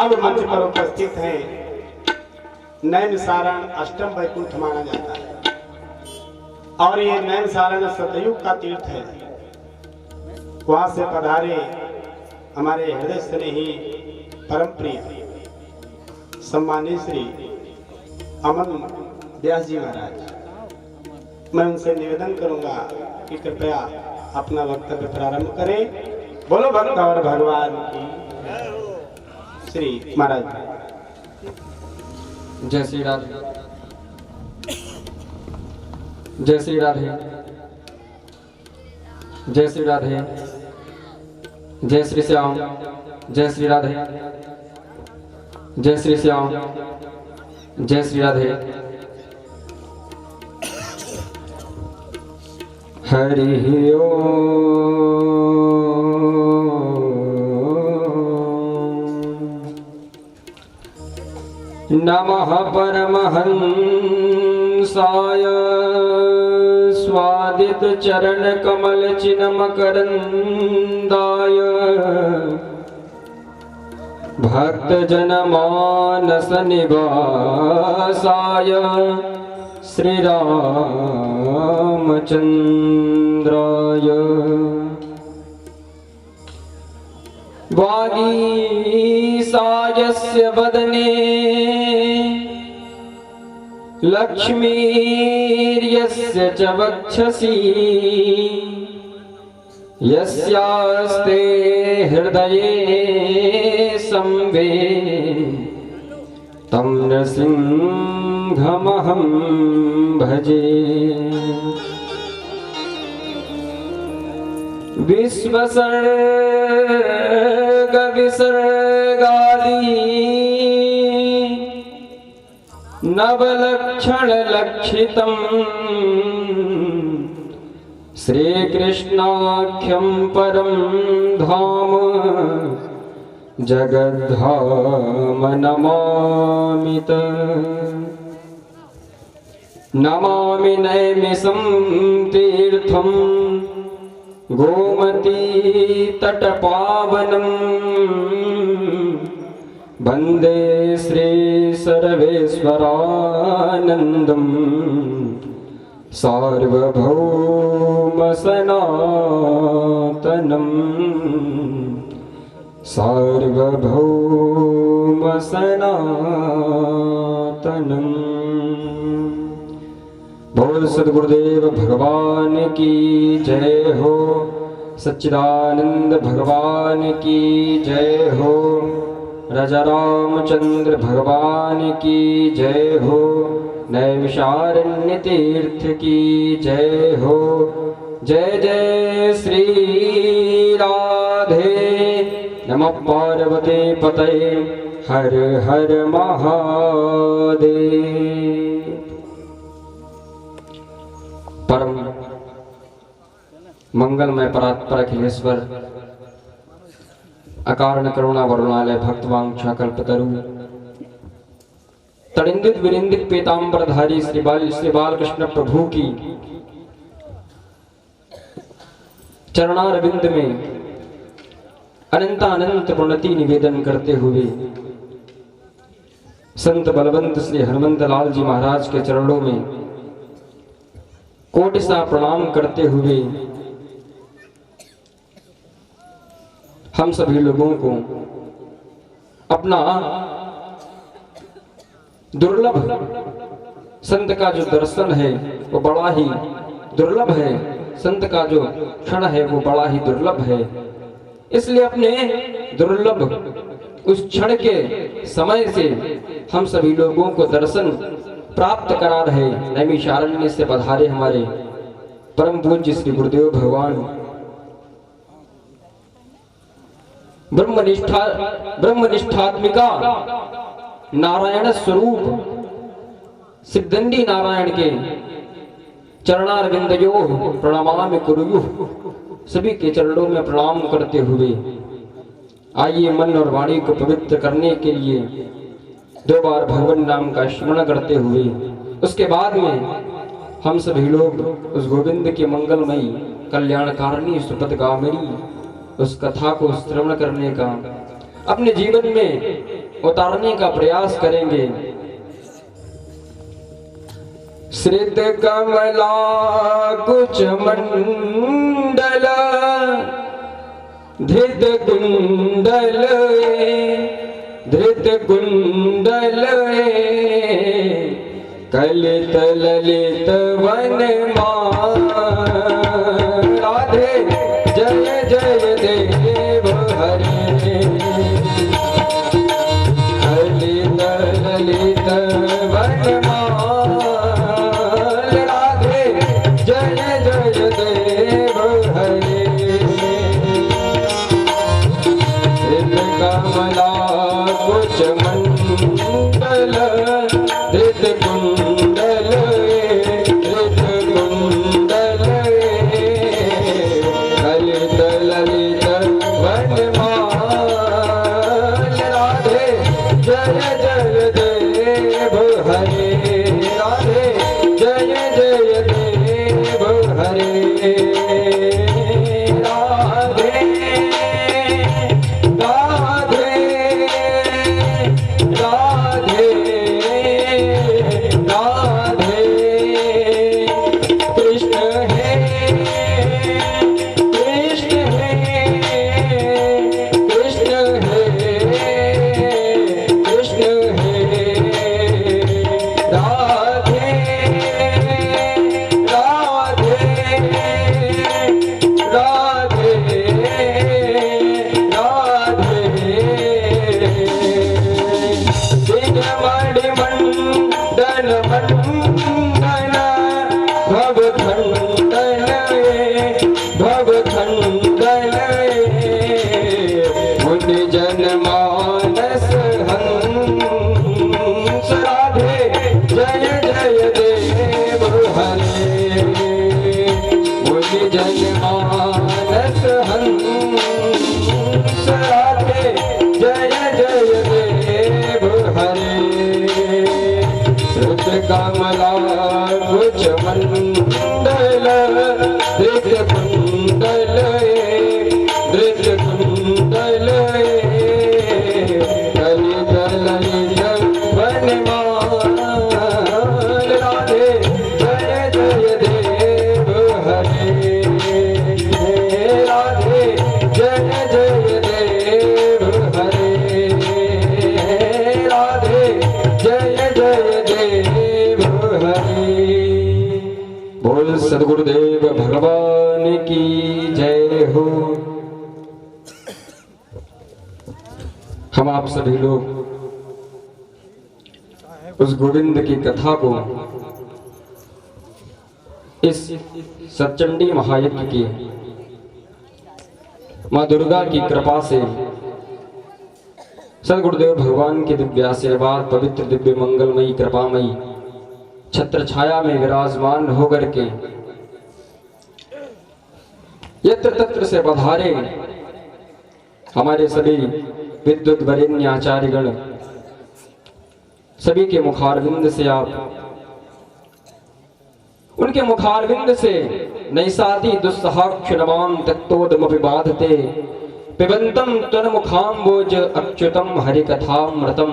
अब मंच पर उपस्थित हैं नैन सारण अष्टम वैकुंठ माना जाता है और ये नैन सारण सतयुग का तीर्थ है। वहां से पधारे हमारे हृदय स्नेही परम प्रिय सम्मानित श्री अमन व्यास जी महाराज। मैं उनसे निवेदन करूंगा कि कृपया अपना वक्तव्य प्रारंभ करें। बोलो भक्त और भगवान की श्री महाराज। जय श्री राधे, जय श्री राधे, जय श्री राधे, जय श्री श्याम, जय श्री राधे, जय श्री श्याम, जय श्री राधे। हरि ओम। नमः परमहंसाय स्वादित चरण कमल चिन्मकरंदाय भक्त जन मानस निवासाय श्री रामचंद्राय वागीसायस्य वदने लक्ष्मीर्यस्य च वक्षसि यस्यास्ते हृदये संवेद तं नृसिंहमहं भजे। विश्वसर्ग विसर्गादि नवलक्षण लक्षितम् श्रीकृष्णाख्यं परं धाम जगद्धाम नमामि नमामि नैमिषं तीर्थं गोमती तटपावनं वन्दे श्री सर्वेश्वरानन्दं सार्वभौम सनातनं सार्वभौम सनातनं। बोल सद्गुरुदेव भगवान की जय हो, सच्चिदानंद भगवान की जय हो, राजा रामचंद्र भगवान की जय हो, नैमिषारण्य तीर्थ की जय हो। जय जय श्री राधे। नमः पार्वती पतये हर हर महादेव। परम मंगलमय परात्पर अखिलेश्वर अकारण करुणा वरुणालय भक्तवांछा कल्पतरु तड़िंदित विरिंदित पीतांबरधारी श्री बालकृष्ण प्रभु की चरणारविंद में अनंतानंत प्रणति निवेदन करते हुए संत बलवंत श्री हनुमंत लाल जी महाराज के चरणों में कोटि सा प्रणाम करते हुए हम सभी लोगों को अपना दुर्लभ संत का जो दर्शन है वो बड़ा ही दुर्लभ है, संत का जो क्षण है वो बड़ा ही दुर्लभ है। इसलिए अपने दुर्लभ उस क्षण के समय से हम सभी लोगों को दर्शन प्राप्त करा रहे नैमिषारण्य से पधारे हमारे परम पूज्य श्री गुरुदेव भगवान ब्रह्मनिष्ठात्मिका नारायण स्वरूप सिद्धंडी नारायण के चरणारविंदयो प्रणामामि कुरुयुः सभी के चरणों में प्रणाम करते हुए आइए मन और वाणी को पवित्र करने के लिए 2 बार भगवान नाम का स्मरण करते हुए उसके बाद में हम सभी लोग उस गोविंद के मंगलमयी कल्याणकारिणी सुपथगामिनी उस कथा को श्रवण करने का, अपने जीवन में उतारने का प्रयास करेंगे। श्रित कमला कुच मंडल धृत कुंडल कलित ललित वन राधे जय जय देव हरे। कलित ललित वन राधे जय जय देव हरे। कमला कुच मंडल धृत कुंडल कलित ललित वनमाल राधे जय जय देव हरे। राधे जय जय देव हरे। जनमानस हंस राधे जय जय देव हरे। श्रुत कमला कुच मंडल धृत कुंडल कलित ललित वनमाल राधे जय जय देव हरे। राधे जय जय देव हरे। राधे जय जय देव हरे। बोल सद्गुरुदेव भगवान की जय हो। हम आप सभी लोग उस गोविंद की कथा को इस सचंडी महायज्ञ की मां दुर्गा की कृपा से सद्गुरुदेव भगवान के दिव्य आशीर्वाद पवित्र दिव्य मंगलमयी कृपामयी छत्र छाया में विराजमान होकर के यत्र तत्र से बधारे हमारे सभी विद्युत वरेण्य आचार्यगण सभी के मुखारविंद से आप उनके मुखारविंद से नैसाति दुस्सहाक्षुनमां तत्तोदमपि बाधते पिबंतम तन्मुखाम्बोज अच्युतम हरिकथामृतम।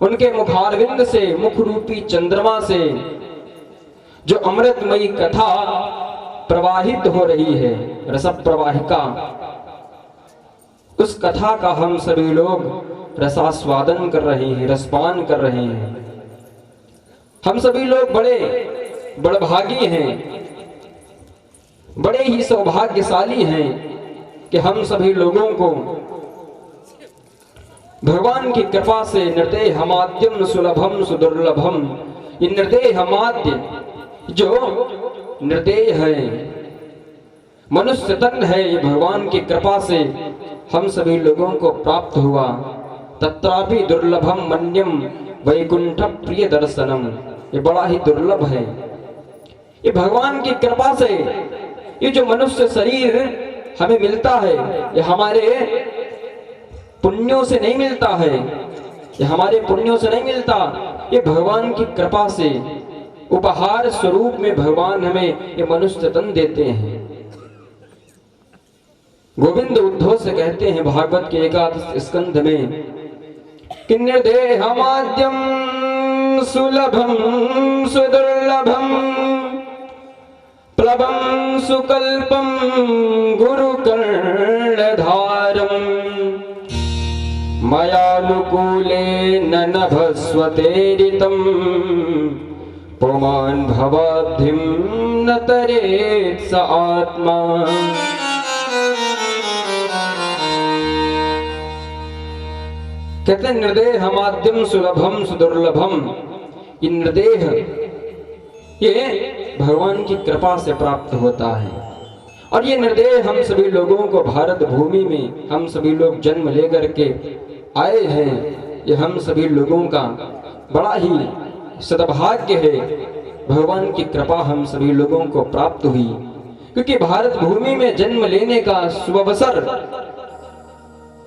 उनके मुखारविंद से मुख रूपी चंद्रमा से जो अमृतमयी कथा प्रवाहित हो रही है रस प्रवाहिका, उस कथा का हम सभी लोग रसास्वादन कर रहे हैं, रसपान कर रहे हैं। हम सभी लोग बड़े बड़भागी हैं, बड़े ही सौभाग्यशाली हैं कि हम सभी लोगों को भगवान की कृपा से निर्देह माध्यम सुलभम सुदुर्लभम, ये निर्देह माध्य जो निर्देह है मनुष्य तन है, ये भगवान की कृपा से हम सभी लोगों को प्राप्त हुआ। तत्रापि दुर्लभम मन्यम वैकुंठ प्रिय दर्शनम, ये बड़ा ही दुर्लभ है। ये भगवान की कृपा से ये जो मनुष्य शरीर हमें मिलता है, ये हमारे पुण्यों से नहीं मिलता है, ये हमारे पुण्यों से नहीं मिलता, ये भगवान की कृपा से उपहार स्वरूप में भगवान हमें ये मनुष्य तन देते हैं। गोविंद उद्धव से कहते हैं भागवत के 11 स्कंध में कि निर्देहमाद्यं सुलभं सुदुर्लभं प्लवं सुकल्पं गुरुकर्णधारम् मयानुकूलेन नभस्वतेरितं पुमान् भवाब्धिं न तरेत् स आत्मा। कहते हैं निर्देह माध्यम सुलभम सुदुर्लभम। ये निर्देह ये भगवान की कृपा से प्राप्त होता है और ये निर्देह हम सभी लोगों को भारत भूमि में हम सभी लोग जन्म लेकर के आए हैं। ये हम सभी लोगों का बड़ा ही सद्भाग्य है। भगवान की कृपा हम सभी लोगों को प्राप्त हुई क्योंकि भारत भूमि में जन्म लेने का सुअवसर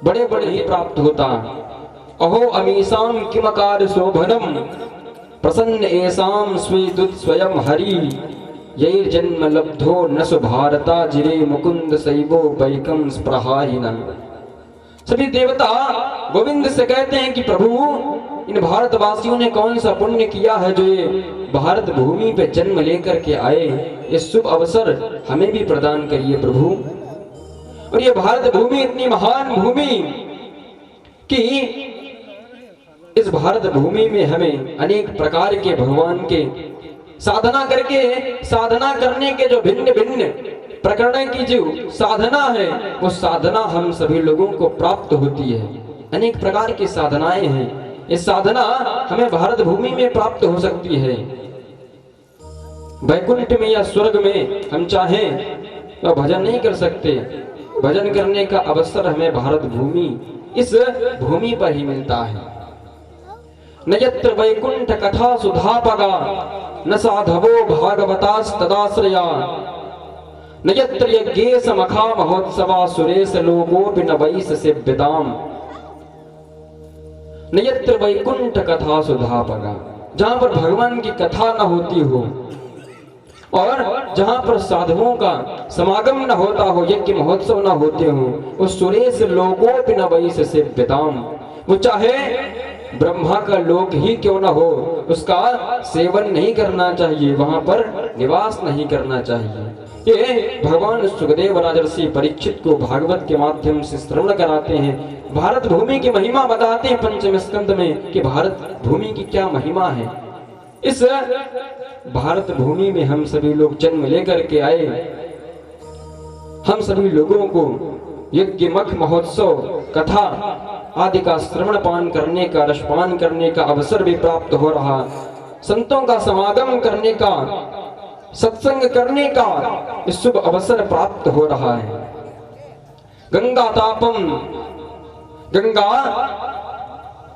बड़े बड़े ही प्राप्त होता। अहो अमीसाम किमकार शोभनम प्रसन्न एसाम स्वीदुत स्वयं हरि यैर्जन्म लब्धो न सुभारता जिरे मुकुंद सैवो बैकम स्प्रहाहिना। सभी देवता गोविंद से कहते हैं कि प्रभु इन भारतवासियों ने कौन सा पुण्य किया है जो ये भारत भूमि पे जन्म लेकर के आए। ये शुभ अवसर हमें भी प्रदान करिए प्रभु। और ये भारत भूमि इतनी महान भूमि कि इस भारत भूमि में हमें अनेक प्रकार के भगवान के साधना करके साधना करने के जो भिन्न भिन्न प्रकरण की जो साधना है वो साधना हम सभी लोगों को प्राप्त होती है। अनेक प्रकार की साधनाएं हैं। इस साधना हमें भारत भूमि में प्राप्त हो सकती है। वैकुंठ में या स्वर्ग में हम चाहें तो भजन नहीं कर सकते। भजन करने का अवसर हमें भारत भूमि इस भूमि पर ही मिलता है। न यत्र वैकुंठ कथा सुधापगा न साधवो भागवतास्तदाश्रया न यत्र यज्ञेश मखा महोत्सवा सुरेश लोकोपि न वैस सेव्यताम्। न यत्र वैकुंठ कथा सुधापगा, जहां पर भगवान की कथा न होती हो और जहां पर साधुओं का समागम न होता हो, यज्ञ महोत्सव न होते हो, उस सुरेश लोकोपि न वैस सेव्यताम्। वो चाहे ब्रह्मा का लोक ही क्यों ना हो, उसका सेवन नहीं करना चाहिए, वहां पर निवास नहीं करना चाहिए। ये भगवान सुखदेव राजर्षि परीक्षित को भागवत के माध्यम से श्रवण कराते हैं। भारत भूमि की महिमा बताते हैं पंचम स्कंद में कि भारत भूमि की क्या महिमा है। इस भारत भूमि में हम सभी लोग जन्म लेकर के आए। हम सभी लोगों को यज्ञ मख महोत्सव कथा आदि का श्रवण पान करने का रसपान करने का अवसर भी प्राप्त हो रहा। संतों का समागम करने का सत्संग करने का इस शुभ अवसर प्राप्त हो रहा है। गंगा तापम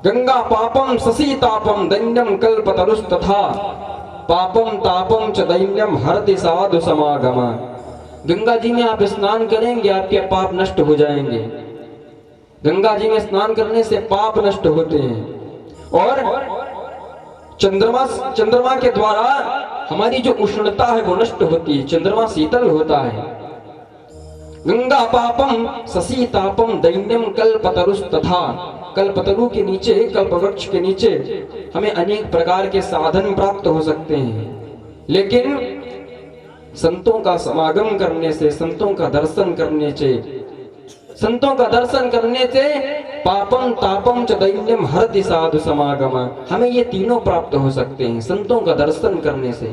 गंगा पापम शशि तापम दैन्यम कल्पतरुस्तथा पापम तापम च दैन्यम हरति साधु समागम। गंगा जी में आप स्नान करेंगे आपके पाप नष्ट हो जाएंगे। गंगा जी में स्नान करने से पाप नष्ट होते हैं और चंद्रमा के द्वारा हमारी जो उष्णता है वो नष्ट होती है। चंद्रमा शीतल होता है। गंगा पापम शशि तापम दैन्यम कल्पतरुस्तथा। कल्पतरु के नीचे, कल्प वृक्ष के नीचे हमें अनेक प्रकार के साधन प्राप्त हो सकते हैं, लेकिन संतों का समागम करने से, संतों का दर्शन करने से, संतों का दर्शन करने से पापम तापम च दैन्यम हरति साधु समागम, हमें ये तीनों प्राप्त हो सकते हैं संतों का दर्शन करने से।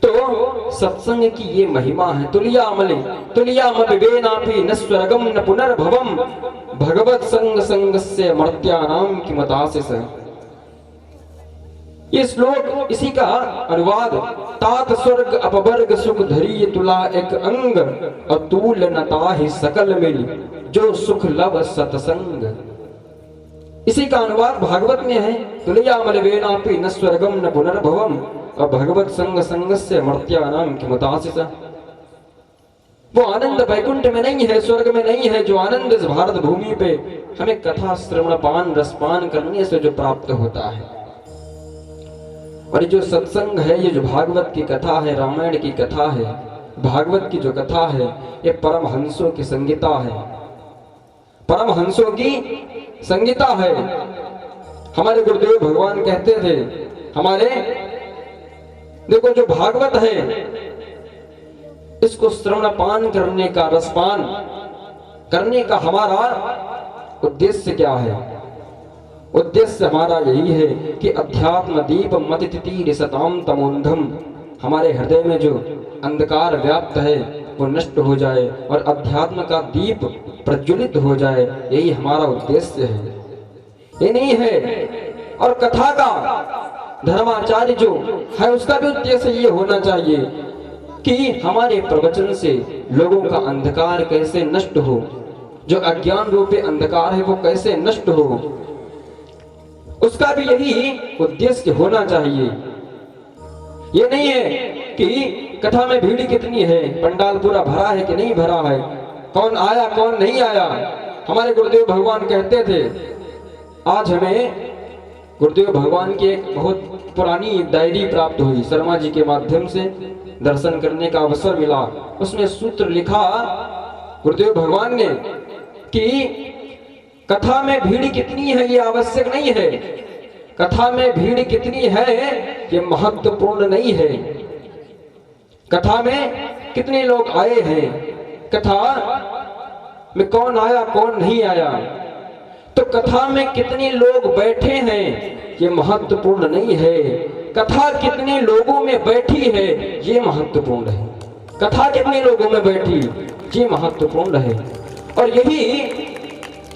तो सत्संग की ये महिमा है। तुल्यामपिबेनापि न स्वर्गम न पुनर्भवम भगवत संग संगस्य मर्त्यानाम किमतासिस। ये श्लोक इसी का अनुवाद तात स्वर्ग अपवर्ग सुख धरी तुला एक अंग अतुल नता ही सकल मिल जो सुख लव सतसंग। इसी का अनुवाद भागवत में है। तुल्यामलवेनापि न स्वर्गम न पुनर्भवम और भगवत संग संगस्य मर्त्यानाम किमतासिस। वो आनंद वैकुंठ में नहीं है, स्वर्ग में नहीं है, जो आनंद इस भारत भूमि पे हमें कथा श्रवण पान रसपान करने से जो प्राप्त होता है। और जो सत्संग है, ये जो भागवत की कथा है, रामायण की कथा है, भागवत की जो कथा है, ये परमहंसों की संगीता है। परमहंसों की संगीता है। हमारे गुरुदेव भगवान कहते थे, हमारे देखो जो भागवत है इसको श्रवणपान करने का, रसपान करने का हमारा उद्देश्य क्या है? उद्देश्य हमारा यही है कि अध्यात्म दीप मतितिति सताम तमोंधम, हमारे हृदय में जो अंधकार व्याप्त है वो नष्ट हो जाए और अध्यात्म का दीप प्रज्वलित हो जाए, यही हमारा उद्देश्य है। ये नहीं है। और कथा का धर्माचार्य जो है उसका भी उद्देश्य ये होना चाहिए कि हमारे प्रवचन से लोगों का अंधकार कैसे नष्ट हो, जो अज्ञान रूपी अंधकार है वो कैसे नष्ट हो, उसका भी यही उद्देश्य होना चाहिए। ये नहीं है कि कथा में भीड़ कितनी है, पंडाल पूरा भरा है कि नहीं भरा है, कौन आया कौन नहीं आया। हमारे गुरुदेव भगवान कहते थे, आज हमें गुरुदेव भगवान की एक बहुत पुरानी डायरी प्राप्त हुई, शर्मा जी के माध्यम से दर्शन करने का अवसर मिला। उसमें सूत्र लिखा गुरुदेव भगवान ने कि कथा में भीड़ कितनी है ये आवश्यक नहीं है, कथा में भीड़ कितनी है ये महत्वपूर्ण नहीं है। कथा में कितने लोग आए हैं, कथा में कौन आया कौन नहीं आया, तो कथा में कितने लोग बैठे हैं ये महत्वपूर्ण नहीं है, कथा कितने लोगों में बैठी है ये महत्वपूर्ण है। कथा कितने लोगों में बैठी ये महत्वपूर्ण है। और यही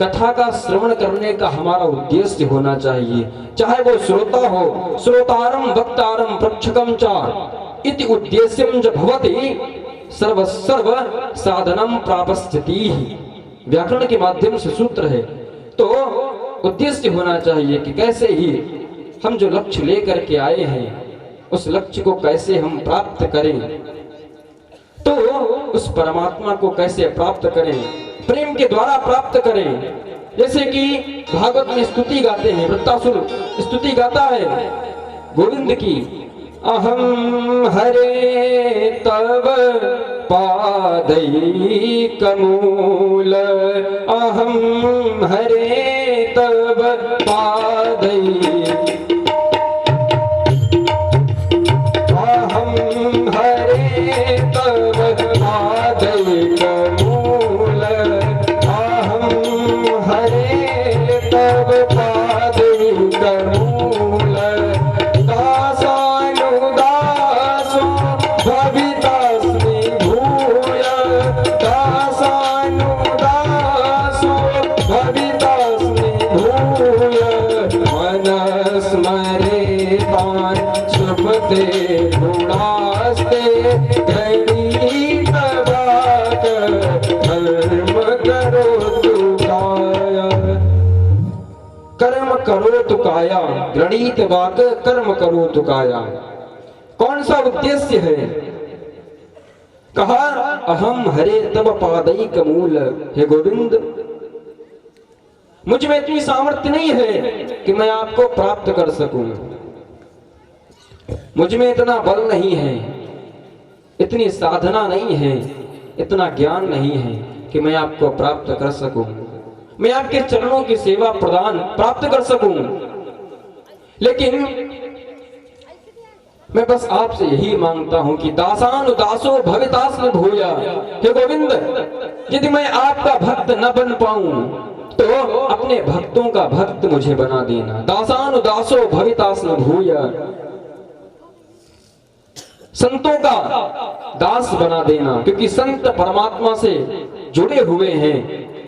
कथा का श्रवण करने का हमारा उद्देश्य होना चाहिए, चाहे वो श्रोता हो, श्रोतारम वक्तारम प्रेक्षकम च इति उद्देश्यम च भवति सर्व सर्व साधनम प्रापस्यति। व्याकरण के माध्यम से सूत्र है। तो उद्देश्य होना चाहिए कि कैसे ही हम जो लक्ष्य लेकर के आए हैं उस लक्ष्य को कैसे हम प्राप्त करें, तो उस परमात्मा को कैसे प्राप्त करें, प्रेम के द्वारा प्राप्त करें। जैसे कि भागवत में स्तुति गाते हैं, वृत्तासुर स्तुति गाता है गोविंद की, अहम हरे तव पादैकमूल, अहम हरे तव पादै, अहम हरे तव पादैकमूल, अहम हरे तव पादैकमूल, दासानुदासो भवितास्मि भूय, दासानुदासो भवितास्मि भूय, मनस्मरेतान् सुपते गुणास्ते गणितवाक् धर्म करोतु काया, कर्म करोतु काया, गणित वाक कर्म करोतु काया। कौन सा उद्देश्य है? कहा अहम हरे तव पादैक मूल, हे गोविंद मुझ में इतनी सामर्थ्य नहीं है कि मैं आपको प्राप्त कर सकूं, मुझ में इतना बल नहीं है, इतनी साधना नहीं है, इतना ज्ञान नहीं है कि मैं आपको प्राप्त कर सकूं, मैं आपके चरणों की सेवा प्रदान प्राप्त कर सकूं। लेकिन मैं बस आपसे यही मांगता हूं कि दासानुदासो भवितास्मि भूय, हे गोविंद यदि मैं आपका भक्त न बन पाऊं तो अपने भक्तों का भक्त मुझे बना देना। दासानुदासो भवितास्मि भूय, संतों का दास बना देना, क्योंकि संत परमात्मा से जुड़े हुए हैं,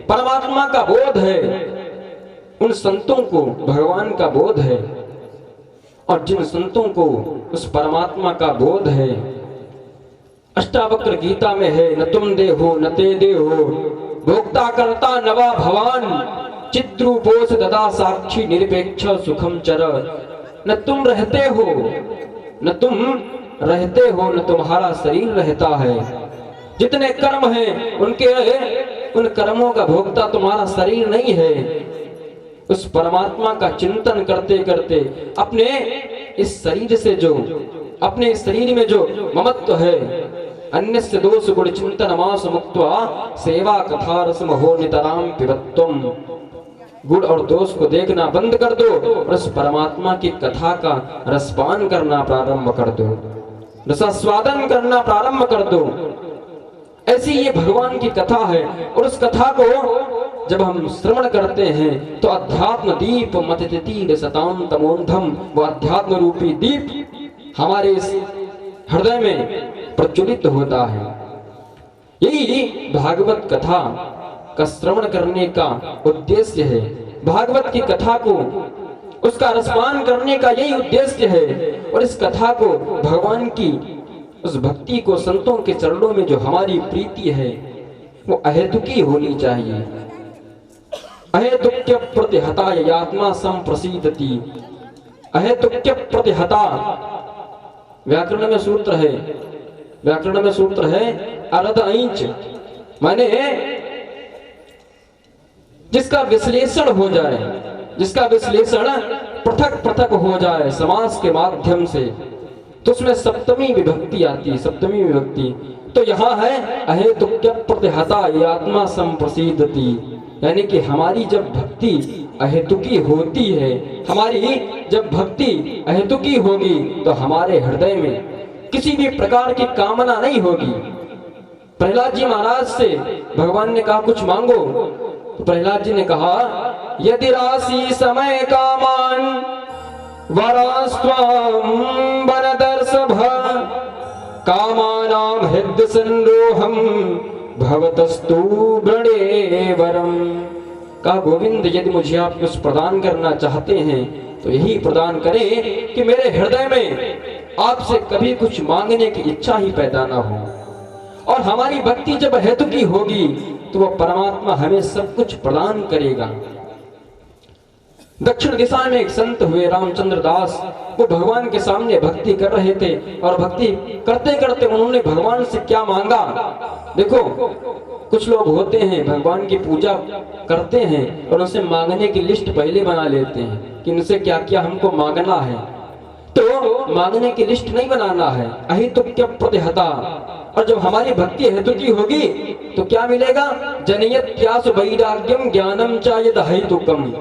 परमात्मा का बोध है, उन संतों को भगवान का बोध है। और जिन संतों को उस परमात्मा का बोध है, अष्टावक्र गीता में है, न तुम देहो न ते देहो, भोक्ता करता नवा भवान, चिद्रूपोस ददा साक्षी निरपेक्ष सुखम चर। न तुम रहते हो, न तुम रहते हो, न तुम्हारा शरीर रहता है, जितने कर्म हैं उनके उन कर्मों का भोक्ता तुम्हारा शरीर नहीं है। उस परमात्मा का चिंतन करते करते अपने इस शरीर से जो, अपने इस शरीर में जो ममत्व है, अन्यस्य दोष गुण चिंतन मास मुक्त्वा सेवा कथा रसम हो नितराम पिबत्वम। गुण और दोष को देखना बंद कर दो और उस परमात्मा की कथा का रसपान करना प्रारंभ कर दो, रसास्वादन करना प्रारंभ कर दो। ऐसी ये भगवान की कथा है और उस कथा को जब हम श्रवण करते हैं तो अध्यात्म दीप मतितीर सताम तमोंधम, वो अध्यात्म रूपी दीप हमारे इस हृदय में प्रज्वलित होता है। यही भागवत कथा का श्रवण करने का उद्देश्य है। भागवत की कथा को, उसका रसपान करने का यही उद्देश्य है। और इस कथा को, भगवान की उस भक्ति को, संतों के चरणों में जो हमारी प्रीति है वो अहेतुकी होनी चाहिए। अहेतुक्य प्रतिहता यात्मा संप्रसीदति। अहेतुक्य प्रतिहता व्याकरण में सूत्र है, व्याकरण में सूत्र है अर्ध इंच, माने जिसका विश्लेषण हो जाए, जिसका विश्लेषण पृथक पृथक हो जाए समास के माध्यम से, तो उसमें सप्तमी विभक्ति आती है, सप्तमी विभक्ति। तो यहाँ है अहेतुक्य प्रतिहता आत्मा संप्रसीदति, यानी कि हमारी जब भक्ति अहेतुकी होती है, हमारी जब भक्ति अहेतुकी होगी तो हमारे हृदय में किसी भी प्रकार की कामना नहीं होगी। प्रहलाद जी महाराज से भगवान ने कहा कुछ मांगो, तो प्रहलाद जी ने कहा यदि राशि समय कामान वरास्त्वाम वरदर्शभ कामानाम हृदय संरोहम भवतस्तु वृणे वरम। कहा गोविंद यदि मुझे आप कुछ प्रदान करना चाहते हैं तो यही प्रदान करें कि मेरे हृदय में आपसे कभी कुछ मांगने की इच्छा ही पैदा ना हो। और हमारी भक्ति जब हेतुकी होगी तो वह परमात्मा हमें सब कुछ प्रदान करेगा। दक्षिण दिशा में एक संत हुए रामचंद्र दास, वो भगवान के सामने भक्ति कर रहे थे और भक्ति करते करते उन्होंने भगवान से क्या मांगा। देखो कुछ लोग होते हैं भगवान की पूजा करते हैं और उनसे मांगने की लिस्ट पहले बना लेते हैं कि उनसे क्या क्या हमको मांगना है, तो मांगने की लिस्ट नहीं बनाना है। अहितुक्य प्रतिहता। और जब हमारी भक्ति हेतुकी होगी तो क्या मिलेगा, जनयत क्यासु वैराग्यम ज्ञानम च यद हेतुकम।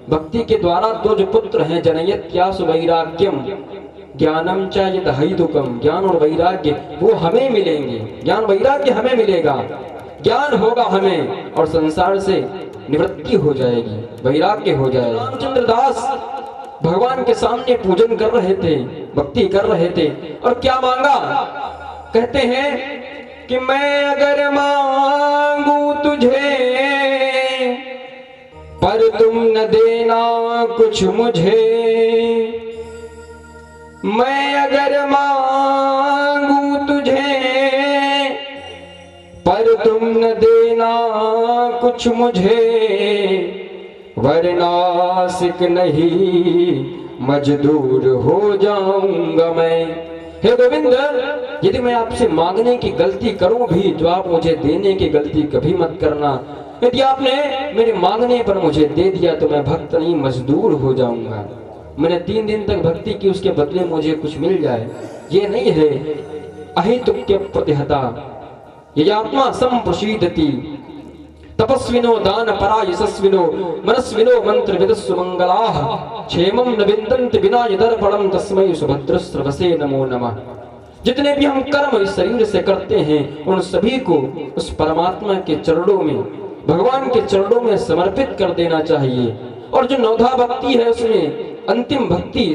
भक्ति के द्वारा दो जो पुत्र हैं, जनयत क्यासु वैराग्यम ज्ञानम च यद हेतुकम, ज्ञान और वैराग्य वो हमें मिलेंगे, ज्ञान वैराग्य हमें मिलेगा, ज्ञान होगा हमें और संसार से निवृत्ति हो जाएगी, वैराग्य हो जाएगा। रामचंद्र दास भगवान के सामने पूजन कर रहे थे, भक्ति कर रहे थे और क्या मांगा, कहते हैं कि मैं अगर मांगू तुझे पर तुम न देना कुछ मुझे, मैं अगर मांगू तुझे पर तुम न देना कुछ मुझे, वरनासिक नहीं मजदूर हो जाऊंगा मैं। हे गोविंद यदि मैं आपसे मांगने की गलती करूं भी तो आप मुझे देने की गलती कभी मत करना। यदि आपने मेरे मांगने पर मुझे दे दिया तो मैं भक्त नहीं मजदूर हो जाऊंगा। मैंने 3 दिन तक भक्ति की, उसके बदले मुझे कुछ मिल जाए, ये नहीं है अहितुक्य प्रतिहता। ये आत्मा संप्रसीदति। तपस्विनो दान परा यशस्विनो मनस्विनो मंत्र विदस्सु मंगलाः क्षेमं न विन्दन्ति विना यदर्पणं तस्मै सुभद्रस्रवसे नमो नमः। जितने भी हम कर्म इस शरीर से करते हैं उन सभी को उस परमात्मा के चरणों में, भगवान के चरणों में समर्पित कर देना चाहिए। और जो नवधा भक्ति है उसमें अंतिम भक्ति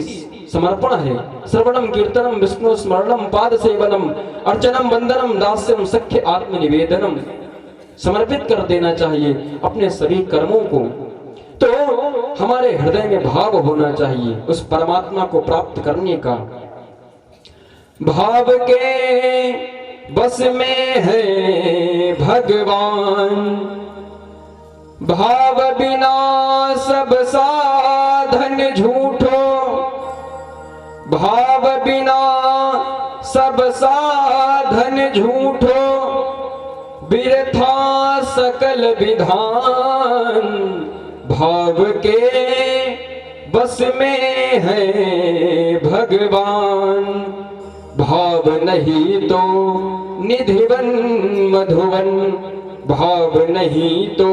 समर्पण है। श्रवणम कीर्तनम विष्णु स्मरणम पाद सेवनम अर्चनम वंदनम दास्यम सख्य आत्मनिवेदनम, समर्पित कर देना चाहिए अपने सभी कर्मों को। तो हमारे हृदय में भाव होना चाहिए उस परमात्मा को प्राप्त करने का। भाव के बस में है भगवान, भाव बिना सब साधन झूठो, भाव बिना सब साधन झूठो, बिरथा सकल विधान। भाव के बस में है भगवान, भाव नहीं तो निधिवन मधुवन, भाव नहीं तो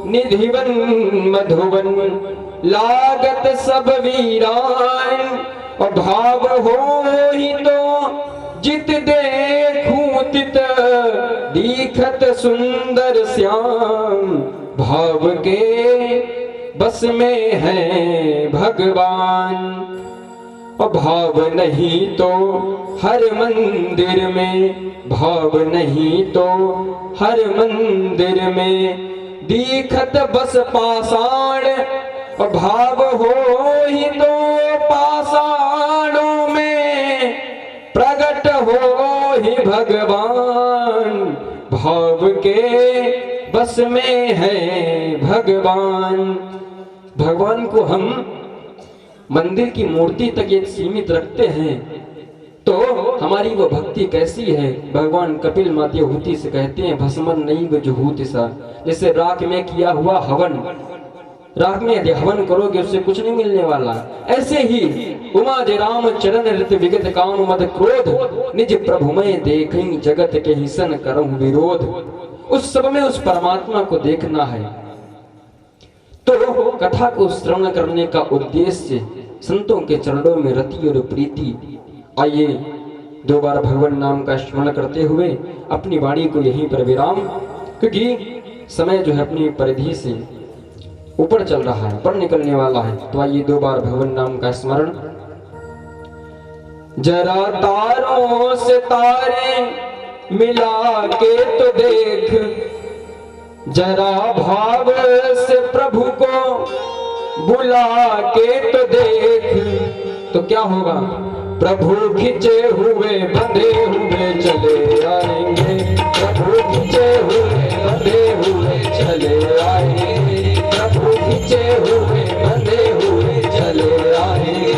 निधिवन मधुवन लागत सब वीरान और भाव हो ही तो जित देखूं तित दीखत सुंदर श्याम भाव के बस में है भगवान और भाव नहीं तो हर मंदिर में भाव नहीं तो हर मंदिर में दीखत बस पाषाण और भाव हो ही तो पाषाणों में प्रकट हो ही भगवान भाव के बस में है भगवान। भगवान को हम मंदिर की मूर्ति तक ये सीमित रखते हैं तो हमारी वो भक्ति कैसी है। भगवान कपिल माते हुति से कहते हैं भस्मन नहीं जुहूत सा, जैसे राख में किया हुआ हवन, राख में यदि हवन करोगे उससे कुछ नहीं मिलने वाला, ऐसे ही उमा जय राम चरण ऋत विगत काम मद क्रोध निज प्रभु में देखें जगत के हिसन करऊं विरोध। उस सब में उस परमात्मा को देखना है तो कथा को श्रवण करने का उद्देश्य संतों के चरणों में रति और प्रीति। आइए दो बार भगवान नाम का स्मरण करते हुए अपनी वाणी को यहीं पर विराम, क्योंकि समय जो है अपनी परिधि से ऊपर चल रहा है, ऊपर निकलने वाला है। तो आइए दो बार भगवान नाम का स्मरण। जरा तारों से तारे मिला के तो देख, जरा भाव से प्रभु को बुला के तो देख, तो क्या होगा। प्रभु खिंचे हुए बंधे हुए चले आएंगे, प्रभु खिंचे हुए बंधे हुए चले आएंगे, प्रभु खिंचे हुए बंधे हुए चले आएंगे।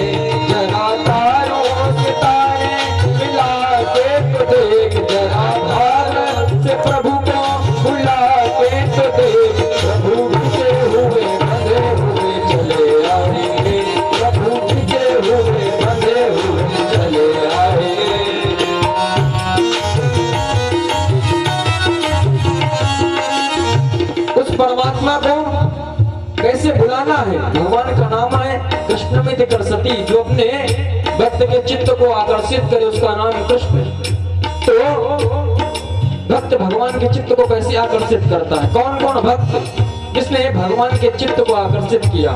जरा तारों से तारे मिला के तो देख, जरा भाव से प्रभु को बुला के तो देख, प्रभु खिंचे हुए बंधे हुए चले आएंगे, प्रभु खिंचे हुए बंधे हुए चले आएंगे। उस परमात्मा को कैसे बुलाना है। भगवान का नाम है कृष्णमिति करसती, जो अपने भक्त के चित्त को आकर्षित करे उसका नाम कृष्ण। तो भक्त भगवान के चित्त को कैसे आकर्षित करता है। कौन कौन भक्त जिसने भगवान के चित्त को आकर्षित किया।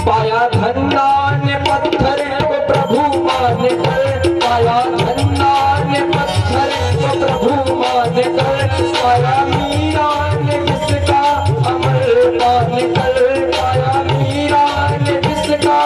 पाया धन्ना ने पत्थर को प्रभु मान कर, पाया धन्ना ने पत्थर को प्रभु मान कर, पाया मीरा ने किसका अमर मान कर, पाया मीरा ने किसका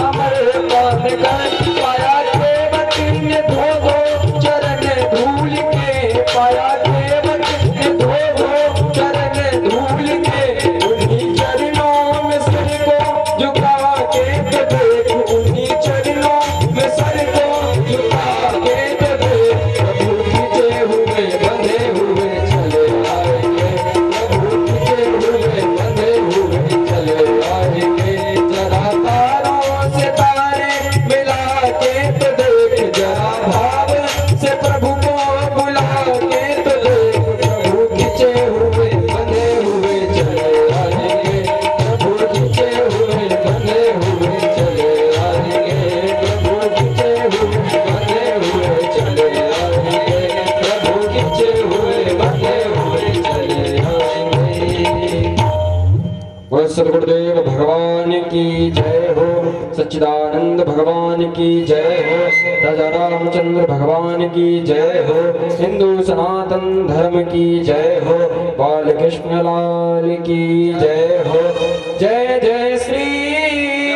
अमर मान कर, पाया देवक ने धो धो चरण धूल के, पाया देवक ने धो धो चरण धूल के, उन्हीं चरणों में सिर को झुका के तो देख, उन्हीं चरणों में सर को झुका के तो देख। प्रभु खिंचे हुए बंधे हुए चले आएंगे, प्रभु खिंचे हुए बंधे हुए चले आएंगे। जरा तारों से तारे मिला के तो देख, जरा भाव से प्रभु को बुला के तो देख, प्रभु खिंचे हुए बंधे हुए चले आएंगे, प्रभु खिंचे हुए बंधे हुए चले आएंगे, प्रभु खिंचे हुए बंधे हुए चले आएंगे, प्रभु खिंचे हुए बंधे हुए चले आएंगे। बोल सद्गुरुदेव भगवान की जय हो, सच्चिदानंद भगवान की जय हो, राजा रामचंद्र भगवान की जय हो, हिंदू सनातन धर्म की जय हो, बाल कृष्ण लाल की जय हो। जय जय श्री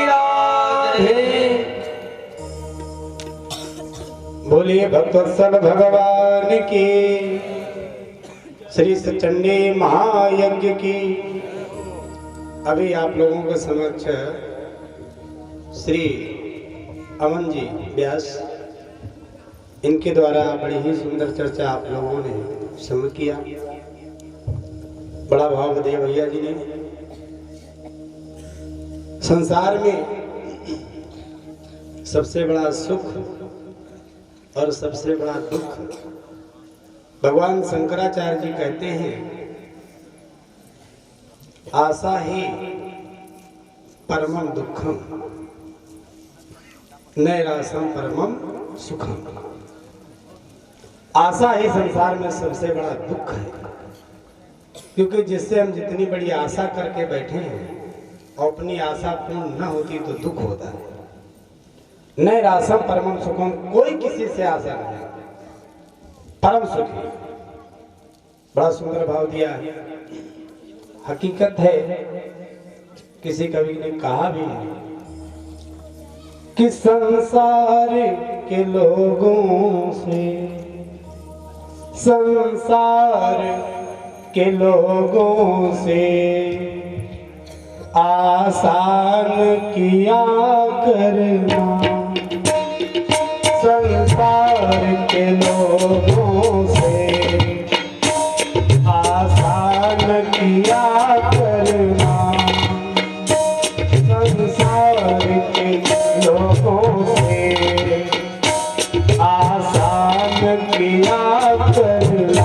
राधे। बोलिए भक्तवत्सल भगवान की, श्री सचंडी महायज्ञ की। अभी आप लोगों के समक्ष श्री अमन जी व्यास, इनके द्वारा बड़ी ही सुंदर चर्चा आप लोगों ने श्रवण किया। बड़ा भाव दिया भैया जी ने। संसार में सबसे बड़ा सुख और सबसे बड़ा दुख, भगवान शंकराचार्य जी कहते हैं आशा ही परमम दुखम नैरासम परमम सुखम। आशा ही संसार में सबसे बड़ा दुख है, क्योंकि जिससे हम जितनी बड़ी आशा करके बैठे हैं और अपनी आशा पूर्ण न होती तो दुख होता है। नैरासम परमम सुखम, कोई किसी से आशा नहीं, परम सुखी। बड़ा सुंदर भाव दिया है। हकीकत है, किसी कवि ने कहा भी है कि संसार के लोगों से, संसार के लोगों से आसान किया करना, संसार के लोगों से आसान किया करना, संसार के लोगों से आसान किया करना।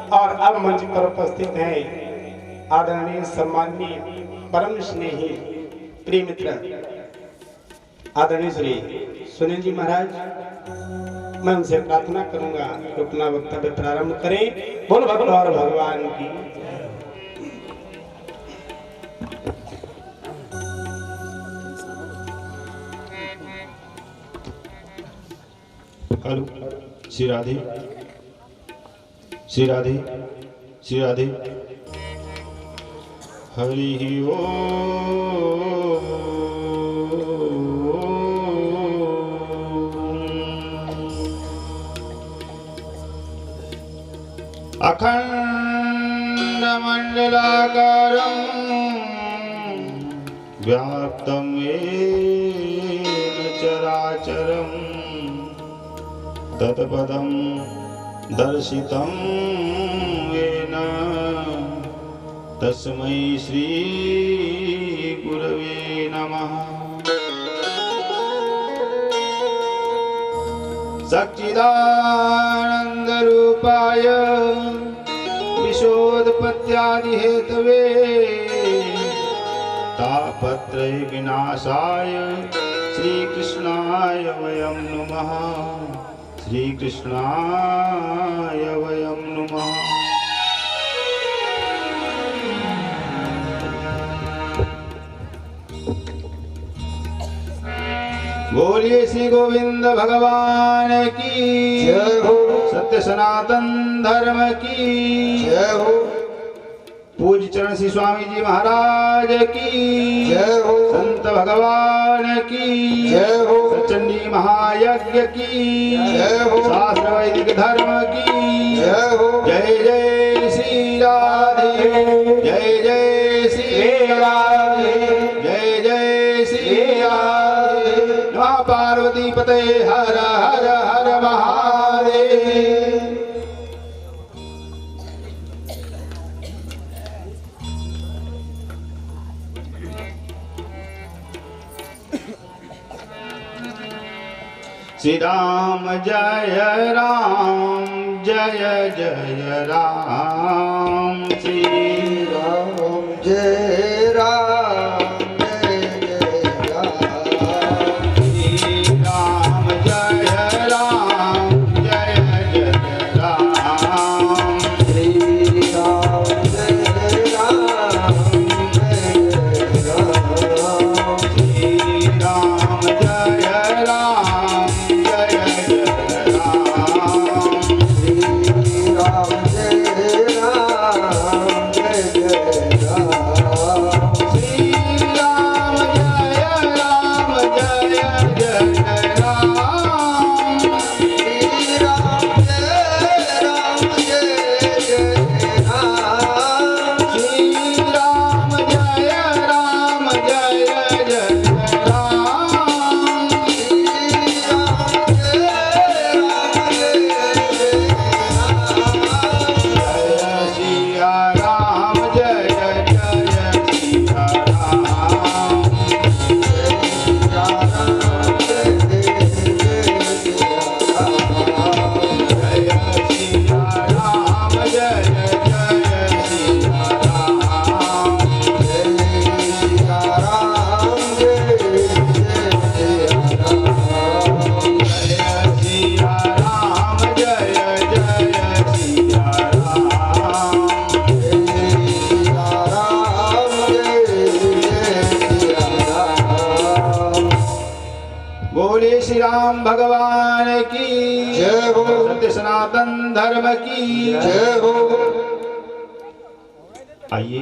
और अब मंच पर उपस्थित हैं आदरणीय सम्माननीय परम स्नेही प्रिय मित्र आदरणीय श्री सुनील जी महाराज। मैं उनसे प्रार्थना करूंगा कि अपना वक्तव्य प्रारंभ करें। बोल भगवान भगवान की। हेलो, श्री राधे, श्री राधे, श्री राधे। हरि ओम। अखंड मंडलाकारं व्याप्तं येन चराचरं तत्पदं दर्शितं येन तस्मै श्री गुरवे नमः। सच्चिदानंद रूपाय क्लेशोत्पत्त्यादि हेतवे तापत्रय विनाशाय श्रीकृष्णाय वयं नुमः। श्रीकृष्णाय वयं नुमः। बोलिए श्री गोविंद भगवान की जय हो। सत्य सनातन धर्म की जय हो। पूज्य चरण श्री स्वामी जी महाराज की जय हो। संत भगवान की जय हो। सचंडी महायज्ञ की जय हो। शास्त्र वैदिक धर्म की जय हो। जय जय श्री राधे जय जय श्री राधे जय जय श्री राधे। नमः पार्वती पते हर हर हर महादेव। श्री राम जय राम जय जय राम। श्री राम जय राम जय जय राम। श्री राम जय राम जय जय राम। श्री राम जय राम जय जय राम। श्री राम जय राम जय जय राम। श्री राम जय राम जय जय राम। श्री राम जय राम जय जय राम। श्री राम जय राम जय जय राम। श्री राम जय राम जय जय राम। जय सिया राम जय जय सिया राम। जय सिया राम जय जय सिया राम। जय सिया राम जय जय सिया राम। बोले श्री राम भगवान की जय हो। सत्य सनातन धर्म की जय हो। आइए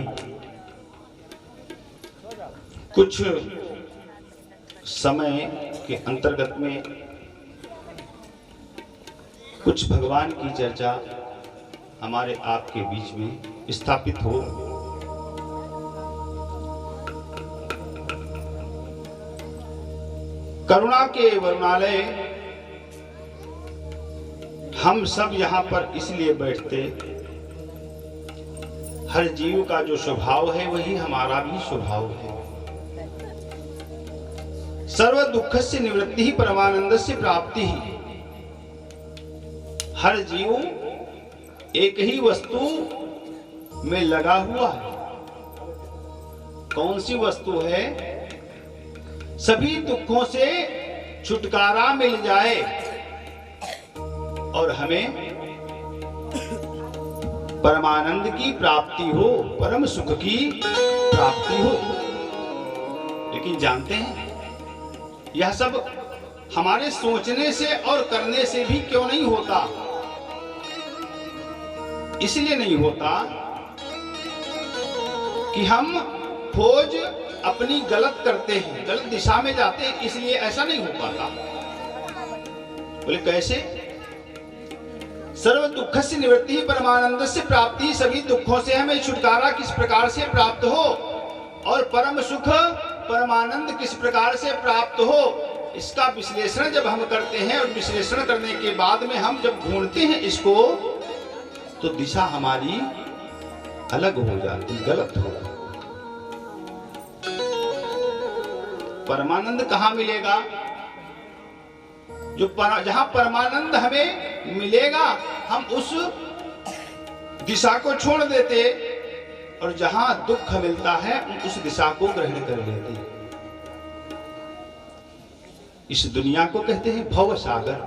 कुछ समय के अंतर्गत में कुछ भगवान की चर्चा हमारे आपके बीच में स्थापित हो। करुणा के वरुणालय हम सब यहाँ पर इसलिए बैठते, हर जीव का जो स्वभाव है वही हमारा भी स्वभाव है। सर्व दुखस्य निवृत्ति ही परमानंदस्य प्राप्ति ही। हर जीव एक ही वस्तु में लगा हुआ है। कौन सी वस्तु है? सभी दुखों से छुटकारा मिल जाए और हमें परमानंद की प्राप्ति हो, परम सुख की प्राप्ति हो। लेकिन जानते हैं यह सब हमारे सोचने से और करने से भी क्यों नहीं होता? इसलिए नहीं होता कि हम खोज अपनी गलत करते हैं, गलत दिशा में जाते हैं, इसलिए ऐसा नहीं हो पाता। बोले कैसे? सर्व दुख से निवृत्ति परमानंद से प्राप्ति। सभी दुखों से हमें छुटकारा किस प्रकार से प्राप्त हो और परम सुख परमानंद किस प्रकार से प्राप्त हो, इसका विश्लेषण जब हम करते हैं और विश्लेषण करने के बाद में हम जब ढूंढते हैं इसको, तो दिशा हमारी अलग हो जाती, गलत हो जाती। परमानंद कहाँ मिलेगा? जहाँ परमानंद हमें मिलेगा, हम उस दिशा को छोड़ देते और जहां दुख मिलता है उस दिशा को ग्रहण कर लेते। इस दुनिया को कहते हैं भव सागर।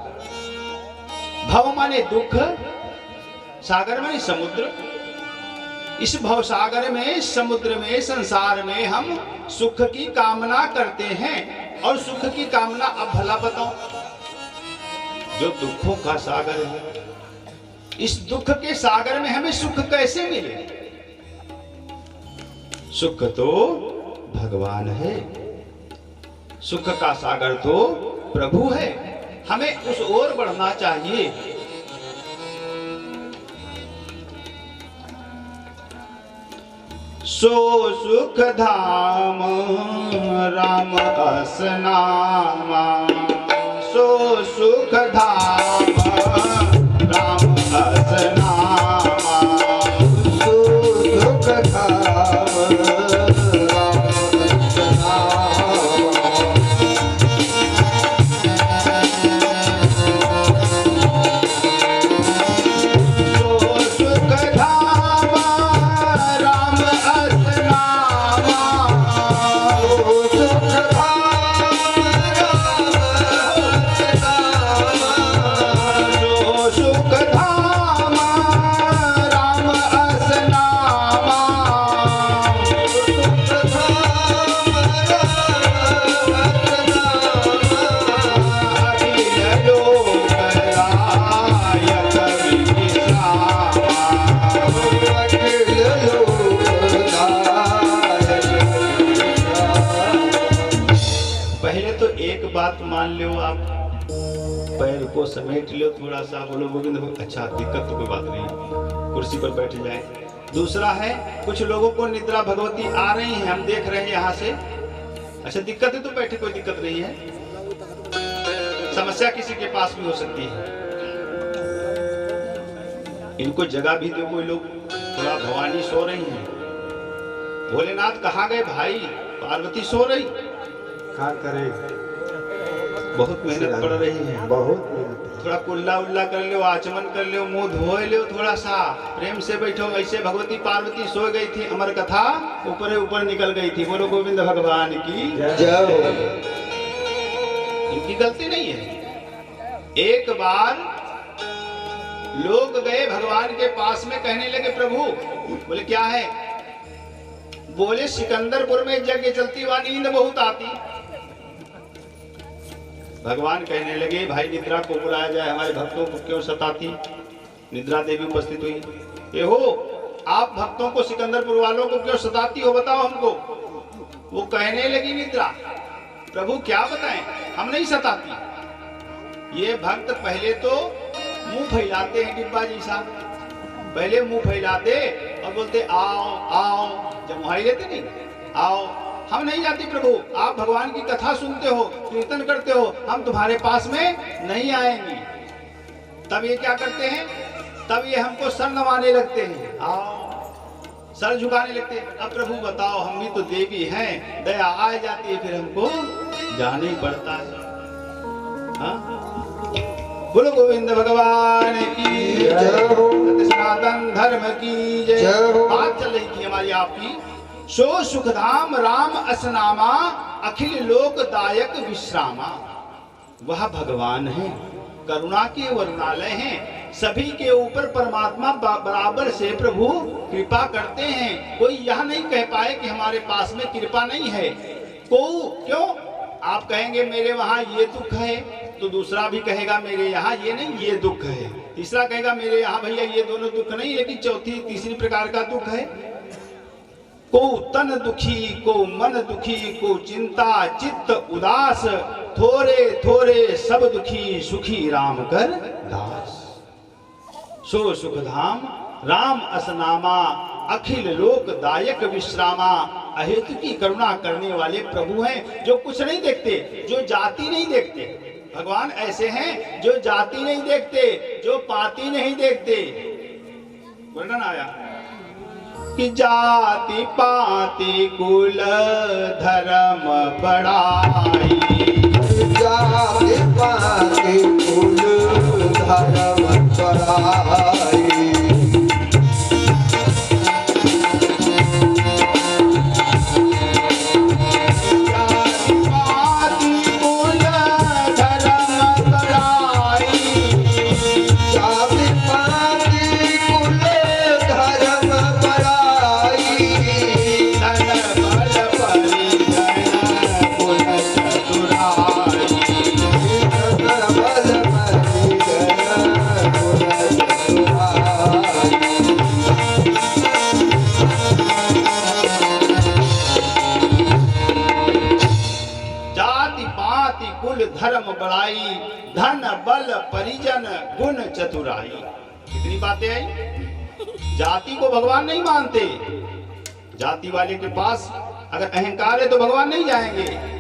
भव माने दुख, सागर माने समुद्र। इस भव सागर में, समुद्र में, संसार में हम सुख की कामना करते हैं। और सुख की कामना अब भला बताओ, जो दुखों का सागर है, इस दुख के सागर में हमें सुख कैसे मिले? सुख तो भगवान है, सुख का सागर तो प्रभु है। हमें उस ओर बढ़ना चाहिए। सो सुख धाम राम अस नामा, सो सुख धाम राम अस नामा, सो सुख धाम राम अस नामा। सो सुख धाम राम अस नामा, सो सुख धाम बात मान लो आप, पैर को समेट लो थोड़ा सा, बोलो गोविंद अच्छा दिक्कत तो कोई बात नहीं, कुर्सी पर बैठ जाए। दूसरा है कुछ लोगों को निद्रा भगवती आ रही है, हम देख रहे हैं यहाँ से, अच्छा दिक्कत है तो बैठे, कोई दिक्कत नहीं है। समस्या किसी के पास भी हो सकती है, इनको जगह भी दो। कोई लोग थोड़ा भवानी सो रही हैं, भोलेनाथ कहाँ गए भाई, पार्वती सो रही, क्या करे, बहुत मेहनत पड़ रही है, बहुत मेहनत। थोड़ा कुल्ला उल्ला कर लो, आचमन कर लो, मुंह धोए लो, थोड़ा सा प्रेम से बैठो। ऐसे भगवती पार्वती सो गई थी, अमर कथा ऊपर ऊपर निकल गई थी। बोलो गोविंद भगवान की जय। इनकी गलती नहीं है। एक बार लोग गए भगवान के पास में, कहने लगे प्रभु, बोले क्या है, बोले सिकंदरपुर में एक यज्ञ चलती, वहां नींद बहुत आती। भगवान कहने लगे भाई निद्रा को बुलाया जाए, हमारे भक्तों को क्यों सताती। निद्रा देवी उपस्थित हुई, ये हो आप भक्तों को, सिकंदरपुर वालों को क्यों सताती हो, बताओ हमको। वो कहने लगी निद्रा, प्रभु क्या बताएं, हम नहीं सताती। ये भक्त पहले तो मुंह फैलाते हैं डिब्बा जैसा, पहले मुंह फैलाते और बोलते आओ आओ, जब मुहाई लेते नहीं, आओ हम नहीं जाते प्रभु, आप भगवान की कथा सुनते हो, कीर्तन करते हो, हम तुम्हारे पास में नहीं आएंगे। तब ये क्या करते हैं, तब ये हमको सर नवाने लगते हैं, आओ सर झुकाने लगते हैं। अब प्रभु बताओ, हम भी तो देवी हैं, दया आ जाती है, फिर हमको जाना ही पड़ता है। हाँ? बोलो गोविंद भगवान की जय हो, सनातन धर्म की जय। जय हो। बात चल रही थी हमारी आपकी, सो सुखधाम राम असनामा, अखिल लोकदायक विश्रामा। वह भगवान है, करुणा के वरुणालय हैं, सभी के ऊपर परमात्मा बराबर से प्रभु कृपा करते हैं। कोई यह नहीं कह पाए कि हमारे पास में कृपा नहीं है। क्यों आप कहेंगे मेरे वहां ये दुख है, तो दूसरा भी कहेगा मेरे यहाँ ये नहीं, ये दुख है। तीसरा कहेगा मेरे यहाँ भैया ये दोनों दुख नहीं, लेकिन तीसरी प्रकार का दुख है। को तन दुखी, को मन दुखी, को चिंता चित्त उदास, थोरे थोरे सब दुखी, सुखी राम कर दास। सो सुखधाम राम असनामा, अखिल लोक दायक विश्रामा। अहेतु की करुणा करने वाले प्रभु हैं, जो कुछ नहीं देखते, जो जाति नहीं देखते। भगवान ऐसे हैं जो जाति नहीं देखते, जो पाति नहीं देखते। वर्णन आया कि जाति पाति कुल धर्म बड़ाई, जाति पाति कुल धर्म बड़ाई। धर्म बड़ाई, धन बल परिजन गुण चतुराई। कितनी बातें आई। जाति को भगवान नहीं मानते। जाति वाले के पास अगर अहंकार है तो भगवान नहीं जाएंगे।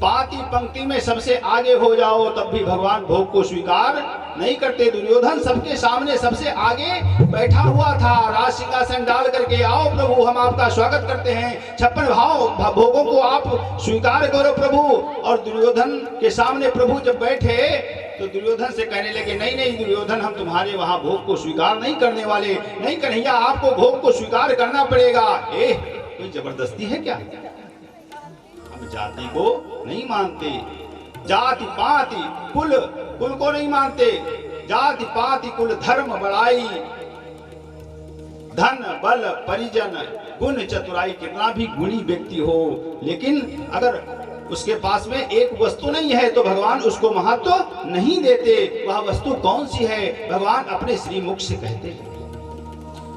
पाती पंक्ति में सबसे आगे हो जाओ तब भी भगवान भोग को स्वीकार नहीं करते। दुर्योधन सबके सामने सबसे आगे बैठा हुआ था। राज सिंहासन डाल करके, आओ प्रभु हम आपका स्वागत करते हैं, 56 भाव भोगों को आप स्वीकार करो प्रभु। और दुर्योधन के सामने प्रभु जब बैठे तो दुर्योधन से कहने लगे, नहीं नहीं दुर्योधन, हम तुम्हारे वहां भोग को स्वीकार नहीं करने वाले। नहीं कन्हैया, आपको भोग को स्वीकार करना पड़ेगा। कोई जबरदस्ती है क्या? जाति को नहीं मानते, जाति पाति कुल को नहीं मानते। जाति पाति कुल धर्म बड़ाई, धन बल परिजन गुण चतुराई। कितना भी गुणी व्यक्ति हो, लेकिन अगर उसके पास में एक वस्तु नहीं है तो भगवान उसको महत्व नहीं देते। वह वस्तु कौन सी है? भगवान अपने श्रीमुख से कहते हैं,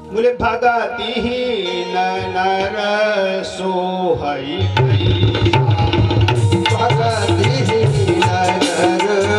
बोले भगतिहीन नर सोहई भगतिहीन नर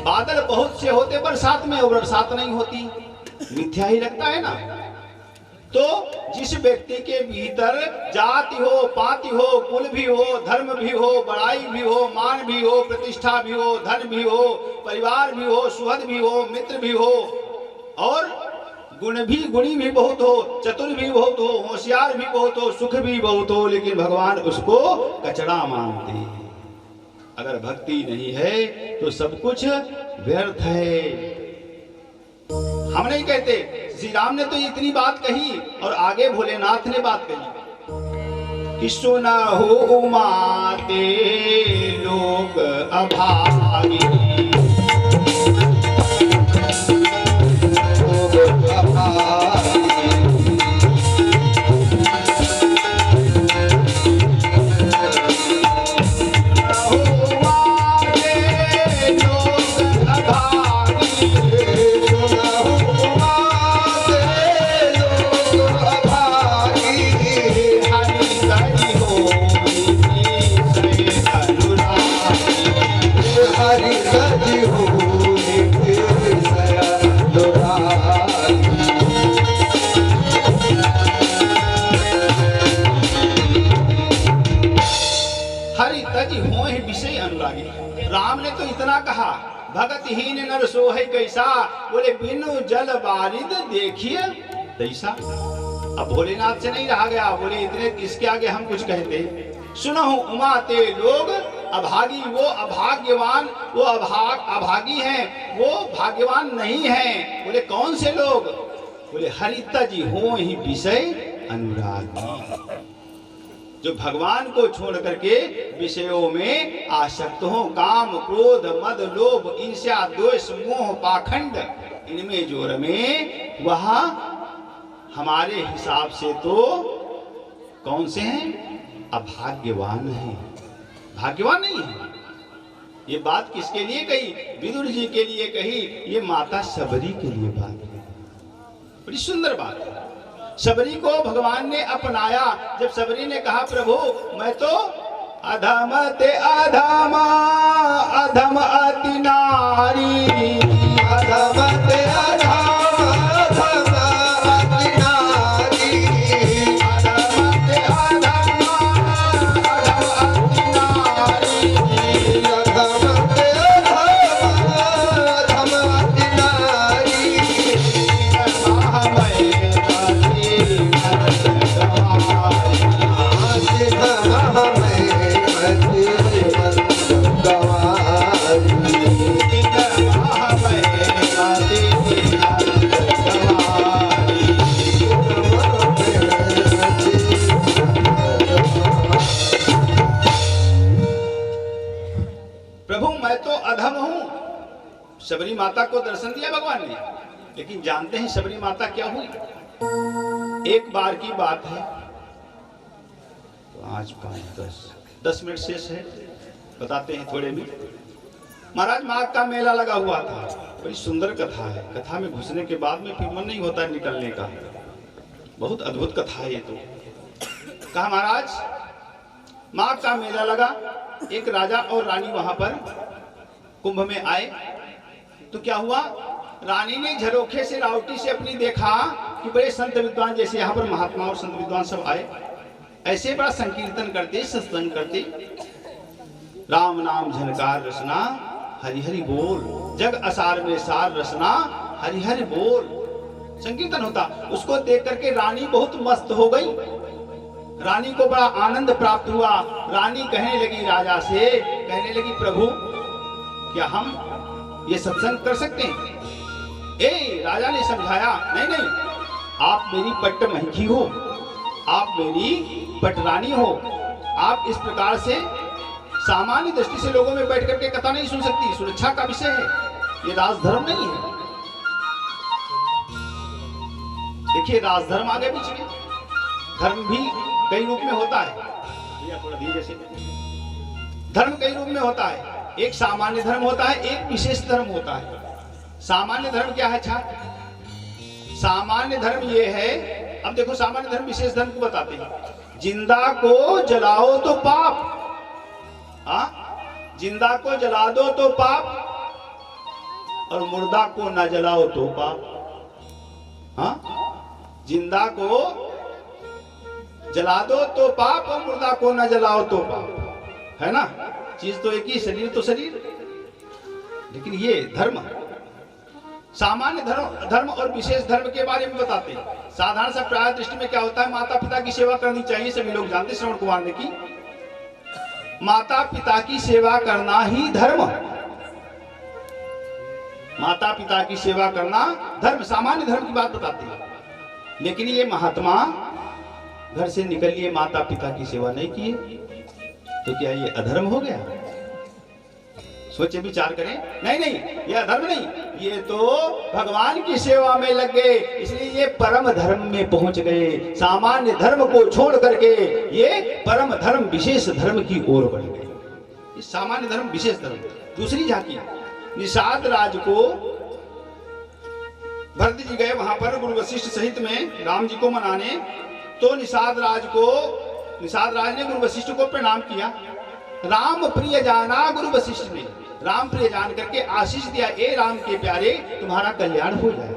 बादल बहुत से होते बरसात में और बरसात नहीं होती। मिथ्या ही लगता है ना। तो जिस व्यक्ति के भीतर जाति हो, पाति हो, कुल भी हो, धर्म भी हो, बड़ाई भी हो, मान भी हो, प्रतिष्ठा भी हो, धन भी हो, परिवार भी हो, सुहृद भी हो, मित्र भी हो, और गुणी भी बहुत हो, चतुर भी बहुत हो, होशियार भी बहुत हो, सुख भी बहुत हो, लेकिन भगवान उसको कचरा मानते हैं। अगर भक्ति नहीं है तो सब कुछ व्यर्थ है। हम नहीं कहते, श्री राम ने तो इतनी बात कही और आगे भोलेनाथ ने बात कही कि सुना हो उमाते लोग अभागी, राम ने तो इतना कहा, भगतहीन नर सोहै कैसा, बोले बिनु जल बारिद देखिए तैसा। अब भोलेनाथ से नहीं रहा गया, बोले इतने इसके आगे हम कुछ कहते। सुनहु उमाते लोग अभागी, वो अभाग्यवान, वो अभागी हैं, वो भाग्यवान नहीं हैं। बोले कौन से लोग? बोले हरिता जी हो ही विषय अनुरागी, जो भगवान को छोड़ करके विषयों में आसक्त हो। काम क्रोध मद लोभ ईर्ष्या द्वेष मोह पाखंड, इनमें जो रमे वह हमारे हिसाब से तो कौन से हैं? अभाग्यवान हैं, भाग्यवान नहीं है। ये बात किसके लिए कही? विदुर जी के लिए कही। ये माता शबरी के लिए बात है। बड़ी सुंदर बात है। शबरी को भगवान ने अपनाया। जब शबरी ने कहा प्रभु मैं तो अधम ते अधम अधम अति नारी, अधम ते अधम अधम अति नारी, अधम ते अधम अधम अति नारी, अधम ते अधम अधम अति नारी, महामय हूं। शबरी माता को दर्शन दिया भगवान ने, लेकिन जानते हैं शबरी माता क्या हुई? एक बार की बात है, 5, 10 मिनट शेष है, बताते हैं थोड़े में। महाराज माघ का मेला लगा हुआ था, बड़ी सुंदर कथा है। कथा में घुसने के बाद में फिर मन नहीं होता है निकलने का। बहुत अद्भुत कथा है ये तो। कहा महाराज माघ का मेला लगा, एक राजा और रानी वहां पर कुंभ में आए। तो क्या हुआ, रानी ने झरोखे से रावटी से अपनी देखा कि बड़े संत विद्वान, जैसे यहाँ पर महात्मा और संत विद्वान सब आए, ऐसे बड़ा संकीर्तन करते, सत्संग करते, राम नाम झनकार रसना हरि हरि बोल, जग असार में सार रसना हरि हरि बोल, संकीर्तन होता। उसको देख करके रानी बहुत मस्त हो गई। रानी को बड़ा आनंद प्राप्त हुआ। रानी कहने लगी राजा से, कहने लगी प्रभु क्या हम ये सत्संग कर सकते हैं? राजा ने समझाया, नहीं नहीं, आप मेरी पट्ट महंगी हो, आप मेरी पटरानी हो, आप इस प्रकार से सामान्य दृष्टि से लोगों में बैठ करके कथा नहीं सुन सकती। सुरक्षा का विषय है, ये राजधर्म नहीं है। देखिए राजधर्म आगे बीच में, धर्म भी कई रूप में होता है। थोड़ा धीरे से, धर्म कई रूप में होता है। एक सामान्य धर्म होता है, एक विशेष धर्म होता है। सामान्य धर्म क्या है? अच्छा, सामान्य धर्म ये है, अब देखो सामान्य धर्म विशेष धर्म को बताते हैं। जिंदा को जलाओ तो पाप, जिंदा को जला दो तो पाप, और मुर्दा को ना जलाओ तो पाप। जिंदा को जला दो तो पाप और मुर्दा को ना जलाओ तो पाप, है ना? चीज तो एक ही, शरीर तो शरीर। लेकिन ये धर्म, सामान्य धर्म और विशेष धर्म के बारे में बताते हैं। साधारण सा प्राय दृष्टि में क्या होता है, माता पिता की सेवा करनी चाहिए, सभी लोग जानते हैं। श्रवण कुमार ने की, माता पिता की सेवा करना ही धर्म, माता पिता की सेवा करना धर्म, सामान्य धर्म की बात बताते हैं। लेकिन ये महात्मा घर से निकलिए, माता पिता की सेवा नहीं किए तो क्या ये अधर्म हो गया? सोचे विचार करें। नहीं नहीं, ये अधर्म नहीं, ये तो भगवान की सेवा में लग गए, इसलिए ये परम धर्म में पहुंच गए। सामान्य धर्म को छोड़ करके ये परम धर्म, विशेष धर्म की ओर बढ़ गए। सामान्य धर्म, विशेष धर्म। दूसरी झांकी, निषाद राज को भरत जी गए वहां पर गुरु वशिष्ठ सहित में राम जी को मनाने। तो निषाद राज ने गुरु वशिष्ठ को प्रणाम किया। राम प्रिय जाना गुरु वशिष्ठ ने, राम प्रिय जान करके आशीष दिया, ए राम के प्यारे तुम्हारा कल्याण हो जाए।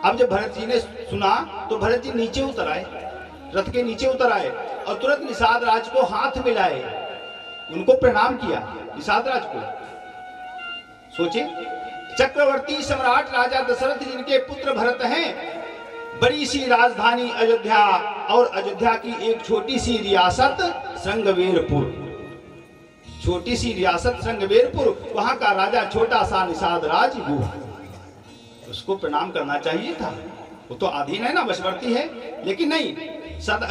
अब जब भरत जी ने सुना तो भरत जी नीचे उतर आए, रथ के नीचे उतर आए और तुरंत निषाद राज को हाथ मिलाए, उनको प्रणाम किया निषाद राज को। सोचे, चक्रवर्ती सम्राट राजा दशरथ जिनके पुत्र भरत हैं, बड़ी सी राजधानी अयोध्या और अयोध्या की एक छोटी सी रियासत श्रृंगवेरपुर, छोटी सी रियासत श्रृंगवेरपुर, वहां का राजा छोटा सा निषाद राज, उसको प्रणाम करना चाहिए था। वो तो अधीन है ना, वशवर्ती है। लेकिन नहीं,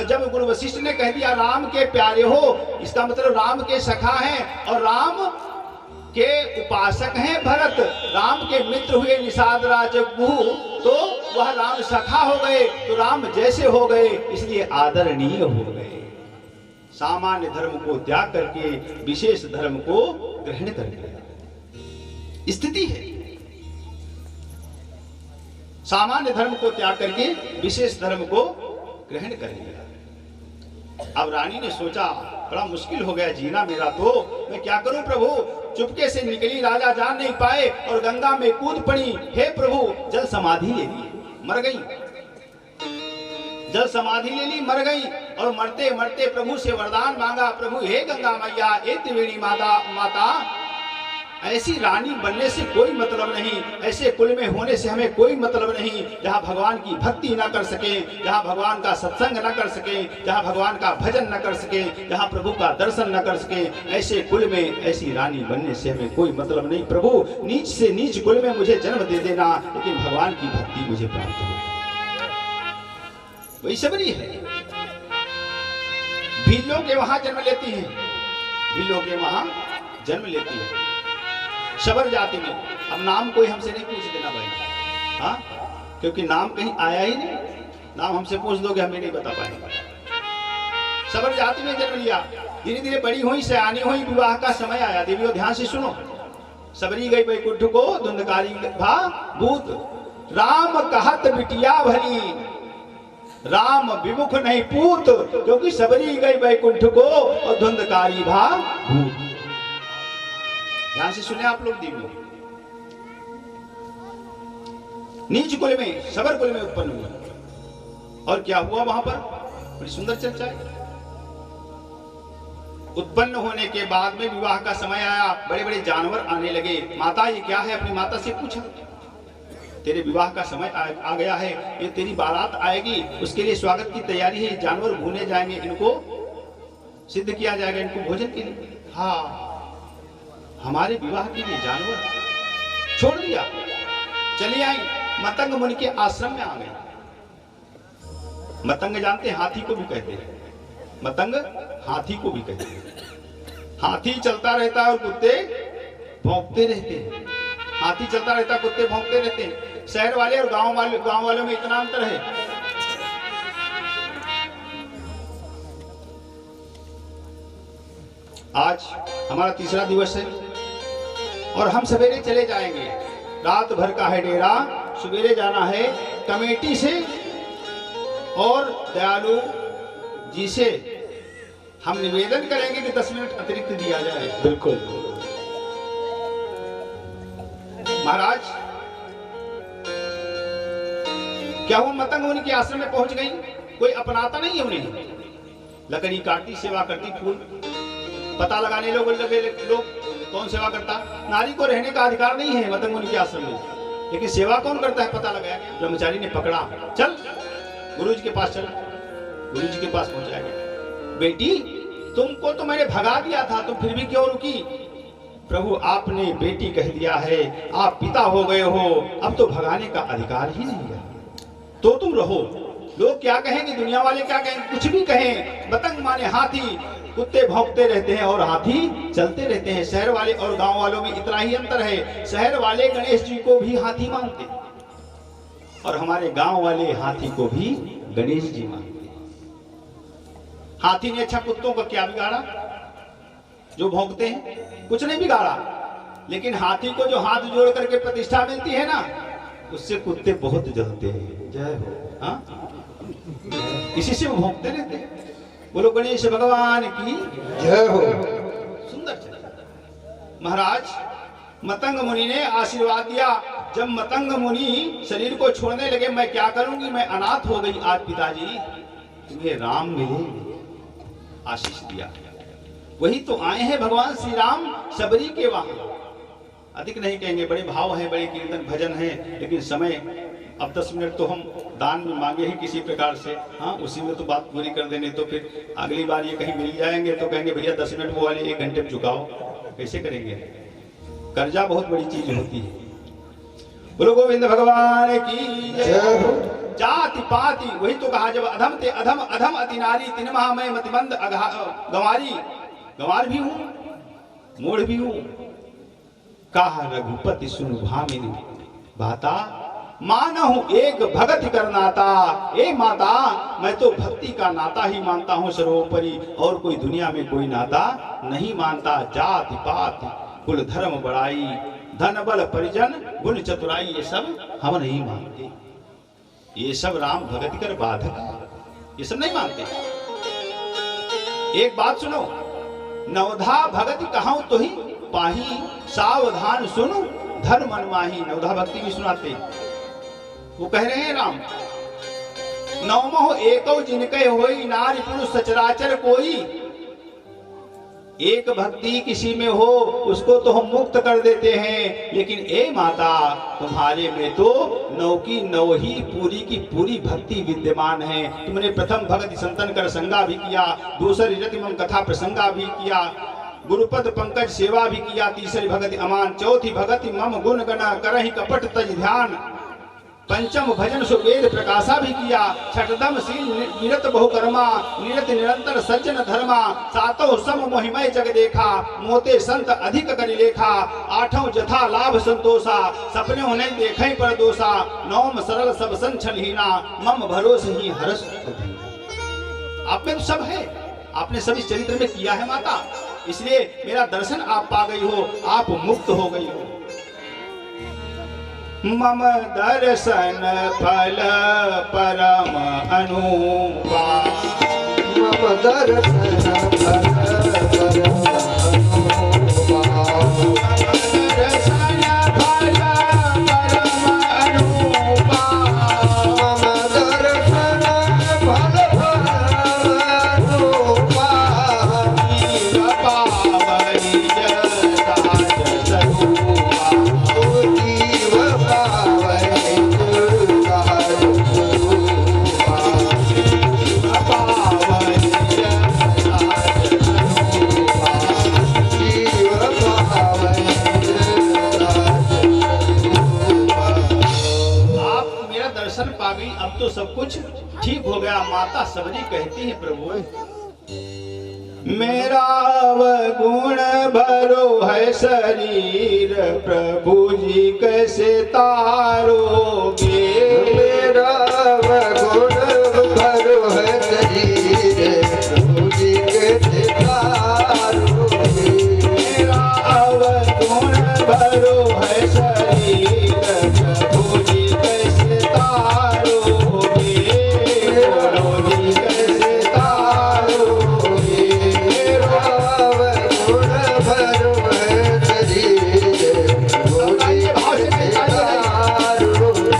जब गुरु वशिष्ठ ने कह दिया राम के प्यारे हो, इसका मतलब राम के सखा हैं और राम के उपासक हैं भरत, राम के मित्र हुए निषाद राज गुरु, तो वह राम सखा हो गए, तो राम जैसे हो गए, इसलिए आदरणीय हो गए। सामान्य धर्म को त्याग करके विशेष धर्म को ग्रहण कर लिया, स्थिति है। सामान्य धर्म को त्याग करके विशेष धर्म को ग्रहण कर लिया। अब रानी ने सोचा बड़ा मुश्किल हो गया जीना मेरा, तो मैं क्या करूं प्रभु? चुपके से निकली, राजा जान नहीं पाए और गंगा में कूद पड़ी। हे प्रभु, जल समाधि ले ली, मर गई, जल समाधि ले ली, मर गई। और मरते मरते प्रभु से वरदान मांगा, प्रभु हे गंगा मैया, हे त्रिवेणी माता, ऐसी रानी बनने से कोई मतलब नहीं, ऐसे कुल में होने से हमें कोई मतलब नहीं, जहाँ भगवान की भक्ति न कर सके, जहाँ भगवान का सत्संग न कर सके, जहाँ भगवान का भजन न कर सके, जहाँ प्रभु का दर्शन न कर सके, ऐसे कुल में ऐसी रानी बनने से हमें कोई मतलब नहीं। प्रभु नीच से नीच कुल में मुझे जन्म दे देना, लेकिन भगवान की भक्ति मुझे प्राप्त हो। वही शबरी है, भीलों के वहां जन्म लेती है, भीलों के वहां जन्म लेती है। शबर जाति में। अब नाम कोई हमसे नहीं पूछ देना भाई, हाँ, क्योंकि नाम कहीं आया ही नहीं। नाम हमसे पूछ दोगे हमें नहीं बता पाएंगे। शबर जाति में जन्म लिया, धीरे धीरे बड़ी हुई, सयानी हुई, विवाह का समय आया। देवियों ध्यान से सुनो। सबरी गई वैकुंठ को धुंधकारी भा भूत, राम कहत बिटिया भली, राम विमुख नहीं पूत, क्योंकि सबरी गई वैकुंठ को और धुंधकारी भा भूत। ध्यान से सुने आप लोग देवियों। नीच कुल में, शबर कुल में उत्पन्न हुआ। और क्या हुआ वहां पर? बड़ी सुंदर चर्चा है। उत्पन्न होने के बाद में विवाह का समय आया, बड़े बड़े जानवर आने लगे। माता ये क्या है? अपनी माता से पूछा, तेरे विवाह का समय आ गया है, ये तेरी बारात आएगी, उसके लिए स्वागत की तैयारी है। जानवर भूने जाएंगे, इनको सिद्ध किया जाएगा, इनको भोजन के लिए। हाँ, हमारे विवाह के लिए जानवर छोड़ दिया, चली आई। मतंग मुनि के आश्रम में आ गए। मतंग जानते हैं, हाथी को भी कहते हैं। मतंग हाथी को भी कहते हैं। हाथी चलता रहता है और कुत्ते भौंकते रहते हैं। हाथी चलता रहता, कुत्ते भौंकते रहते हैं। शहर वाले और गांव वालों में इतना अंतर है। आज हमारा तीसरा दिवस है और हम सवेरे चले जाएंगे। रात भर का है डेरा, सवेरे जाना है। कमेटी से और दयालु जी से हम निवेदन करेंगे कि 10 मिनट अतिरिक्त दिया जाए। बिल्कुल महाराज, क्या वो मतंग मुनि के आश्रम में पहुंच गई? कोई अपनाता नहीं है उन्हें। लकड़ी काटती, सेवा करती, फूल पता लगाने लोग कौन सेवा करता? नारी को रहने का अधिकार नहीं है मतंग मुनि के आश्रम में, लेकिन सेवा कौन करता है? पता लगाया। ब्रह्मचारी ने पकड़ा, चल गुरुजी के पास चल। गुरुजी के पास पहुंचाया गया। बेटी, तुमको तो मैंने भगा दिया था, तुम फिर भी क्यों रुकी? प्रभु, आपने बेटी कह दिया है, आप पिता हो गए हो, अब तो भगाने का अधिकार ही नहीं है, तो तुम रहो। लोग क्या कहेंगे, दुनिया वाले क्या कहेंगे? कुछ भी कहें। मतंग माने हाथी, कुत्ते भौंकते रहते हैं और हाथी चलते रहते हैं। शहर वाले और गांव वालों में इतना ही अंतर है। शहर वाले गणेश जी को भी हाथी मानते और हमारे गांव वाले हाथी को भी गणेश जी मानते। हाथी ने अच्छा कुत्तों का क्या बिगाड़ा? जो भौंकते हैं, कुछ नहीं बिगाड़ा, लेकिन हाथी को जो हाथ जोड़ करके प्रतिष्ठा मिलती है ना, उससे कुत्ते बहुत जलते हैं। जय हो। हाँ, इसी से वो भौंकते रहते हैं। बोलो गणेश भगवान की जय हो। सुंदर चर्चा। महाराज, मतंग मुनि ने आशीर्वाद दिया। जब मतंग मुनि शरीर को छोड़ने लगे, मैं क्या करूंगी, मैं अनाथ हो गई, आज पिताजी तुम्हें राम मिलेंगे, आशीष दिया। वही तो आए हैं भगवान श्री राम सबरी के वहां। अधिक नहीं कहेंगे, बड़े भाव हैं, बड़े कीर्तन भजन हैं, लेकिन समय अब 10 मिनट तो हम दान में मांगे ही किसी प्रकार से। हाँ, उसी में तो बात पूरी कर देने, तो फिर अगली बार ये कहीं मिल जाएंगे तो कहेंगे भैया 10 मिनट वो वाले 1 घंटे में चुकाओ। कैसे करेंगे? कर्जा बहुत बड़ी चीज होती है। बोलो गोविंद भगवान की जय हो। जाति पाति, वही तो कहा, जब अधम ते अधम, अधम अति नारी, तिन महा मैं मतिमंद गंवारी। गंवार भी हूं, मूढ़ भी हूं। कहा रघुपति सुन भामिनी बाता, मानहु एक भगत कर नाता। ए माता, मैं तो भक्ति का नाता ही मानता हूँ सर्वोपरि, और कोई दुनिया में कोई नाता नहीं मानता। जाति पात कुल धर्म बड़ाई, धन बल परिजन गुण चतुराई, ये सब हम नहीं मानते। ये सब राम भगति कर बाधक, ये सब नहीं मानते। एक बात सुनो, नवधा भगति कहाऊं तो ही पाही, सावधान सुनो धर्म मनमाही। नवधा भक्ति भी सुनाते, वो कह रहे हैं राम, नवमो एको जिनके होई, नारी पुरुष सचराचर कोई। एक भक्ति किसी में हो, उसको तो हम मुक्त कर देते हैं, लेकिन ए माता, तुम्हारे में तो नौ की नौ ही पूरी की पूरी भक्ति विद्यमान है। तुमने प्रथम भक्ति संतन कर संगा भी किया, दूसरी रति मम कथा प्रसंगा भी किया, गुरुपद पंकज सेवा भी किया, तीसरी भगति अमान, चौथी भगति मम गुण गण करहि कपट तज ध्यान। पंचम भजन सो वेद प्रकाशा भी किया। छठदम शील निरत बहुकर्मा, निरत निरंतर सज्जन धर्मा। सातों सम मोहिमय जग देखा, मोते संत अधिक करि लेखा। आठों जथा लाभ संतोषा, सपने नहीं देखे पर दोषा। नौम सरल सब संछलहीना, मम भरोस ही हर्ष। आप में तो सब है, आपने सभी चरित्र में किया है माता, इसलिए मेरा दर्शन आप पा गई हो, आप मुक्त हो गई हो। मम दर्शन फल परम अनुपा, मम दर्शन फल परम अनुपा। दर्शन फल परम अनुपा, मम दर्शन फल परम अनुपा। जीव पावनि जगत स्वरूपा, जीव पावनि जगत स्वरूपा। पावनि जगत स्वरूपा। जीव पावनि जगत स्वरूपा। आप मेरा दर्शन पा गई, अब तो सब कुछ ठीक हो गया। माता सबरी कहती है प्रभु, मेरा अवगुण भरो है शरीर, प्रभु जी कैसे तारोगे। मेरा अवगुण भरो है शरीर, प्रभु जी के तारोगे। मेरा अवगुण भरो है शरीर, प्रभु जी कैसे तारोगे। प्रभु जी कैसे तारोगे। मेरा अवगुण भरो है शरीर, प्रभु जी के तारोगे।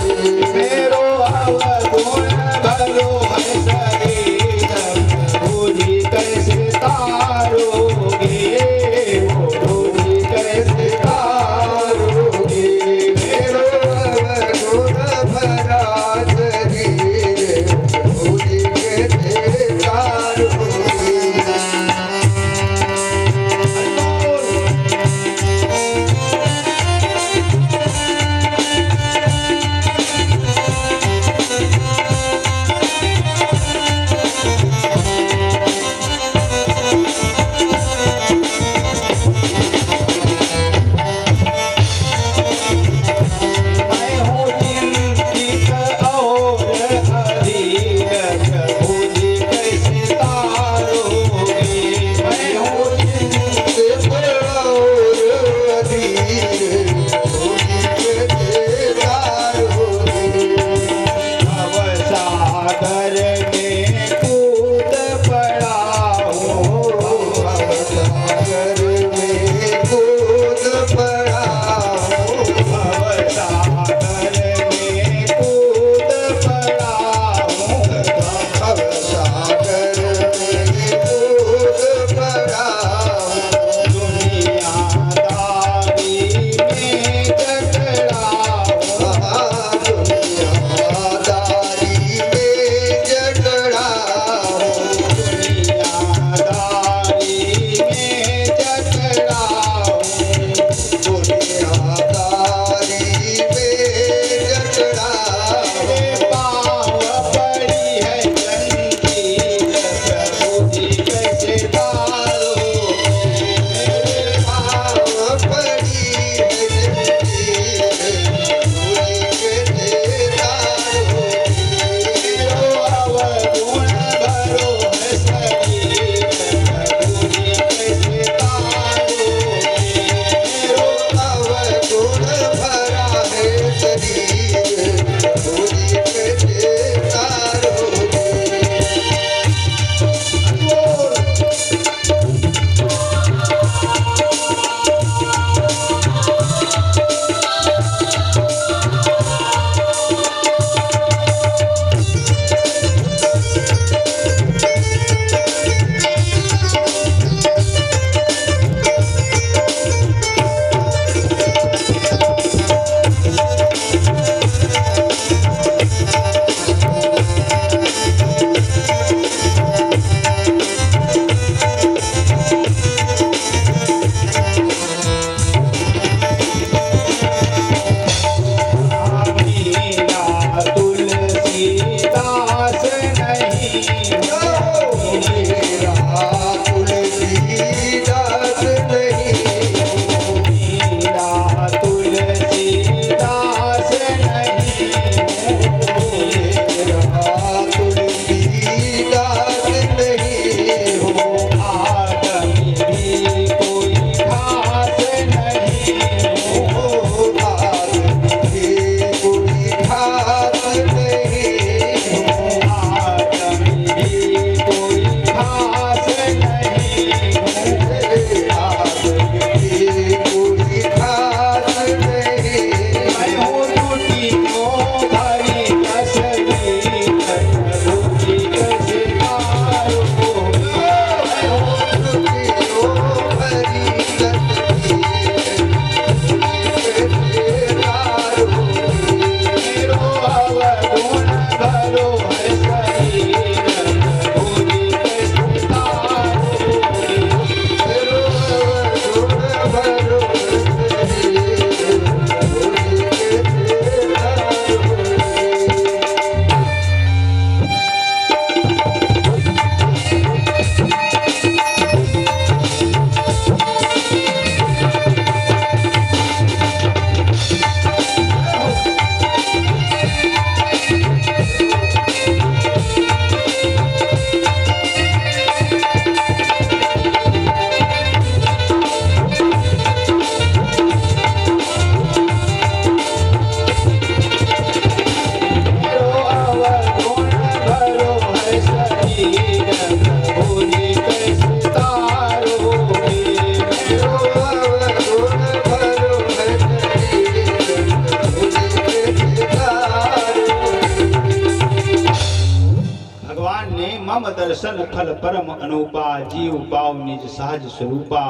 दर्शन फल परम अनूपा, जीव पाव निज सहज स्वरूपा।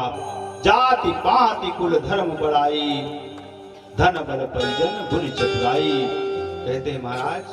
जाति पाति कुल धर्म बढ़ाई, धन बल परिजन गुण चतुराई। कहते हैं महाराज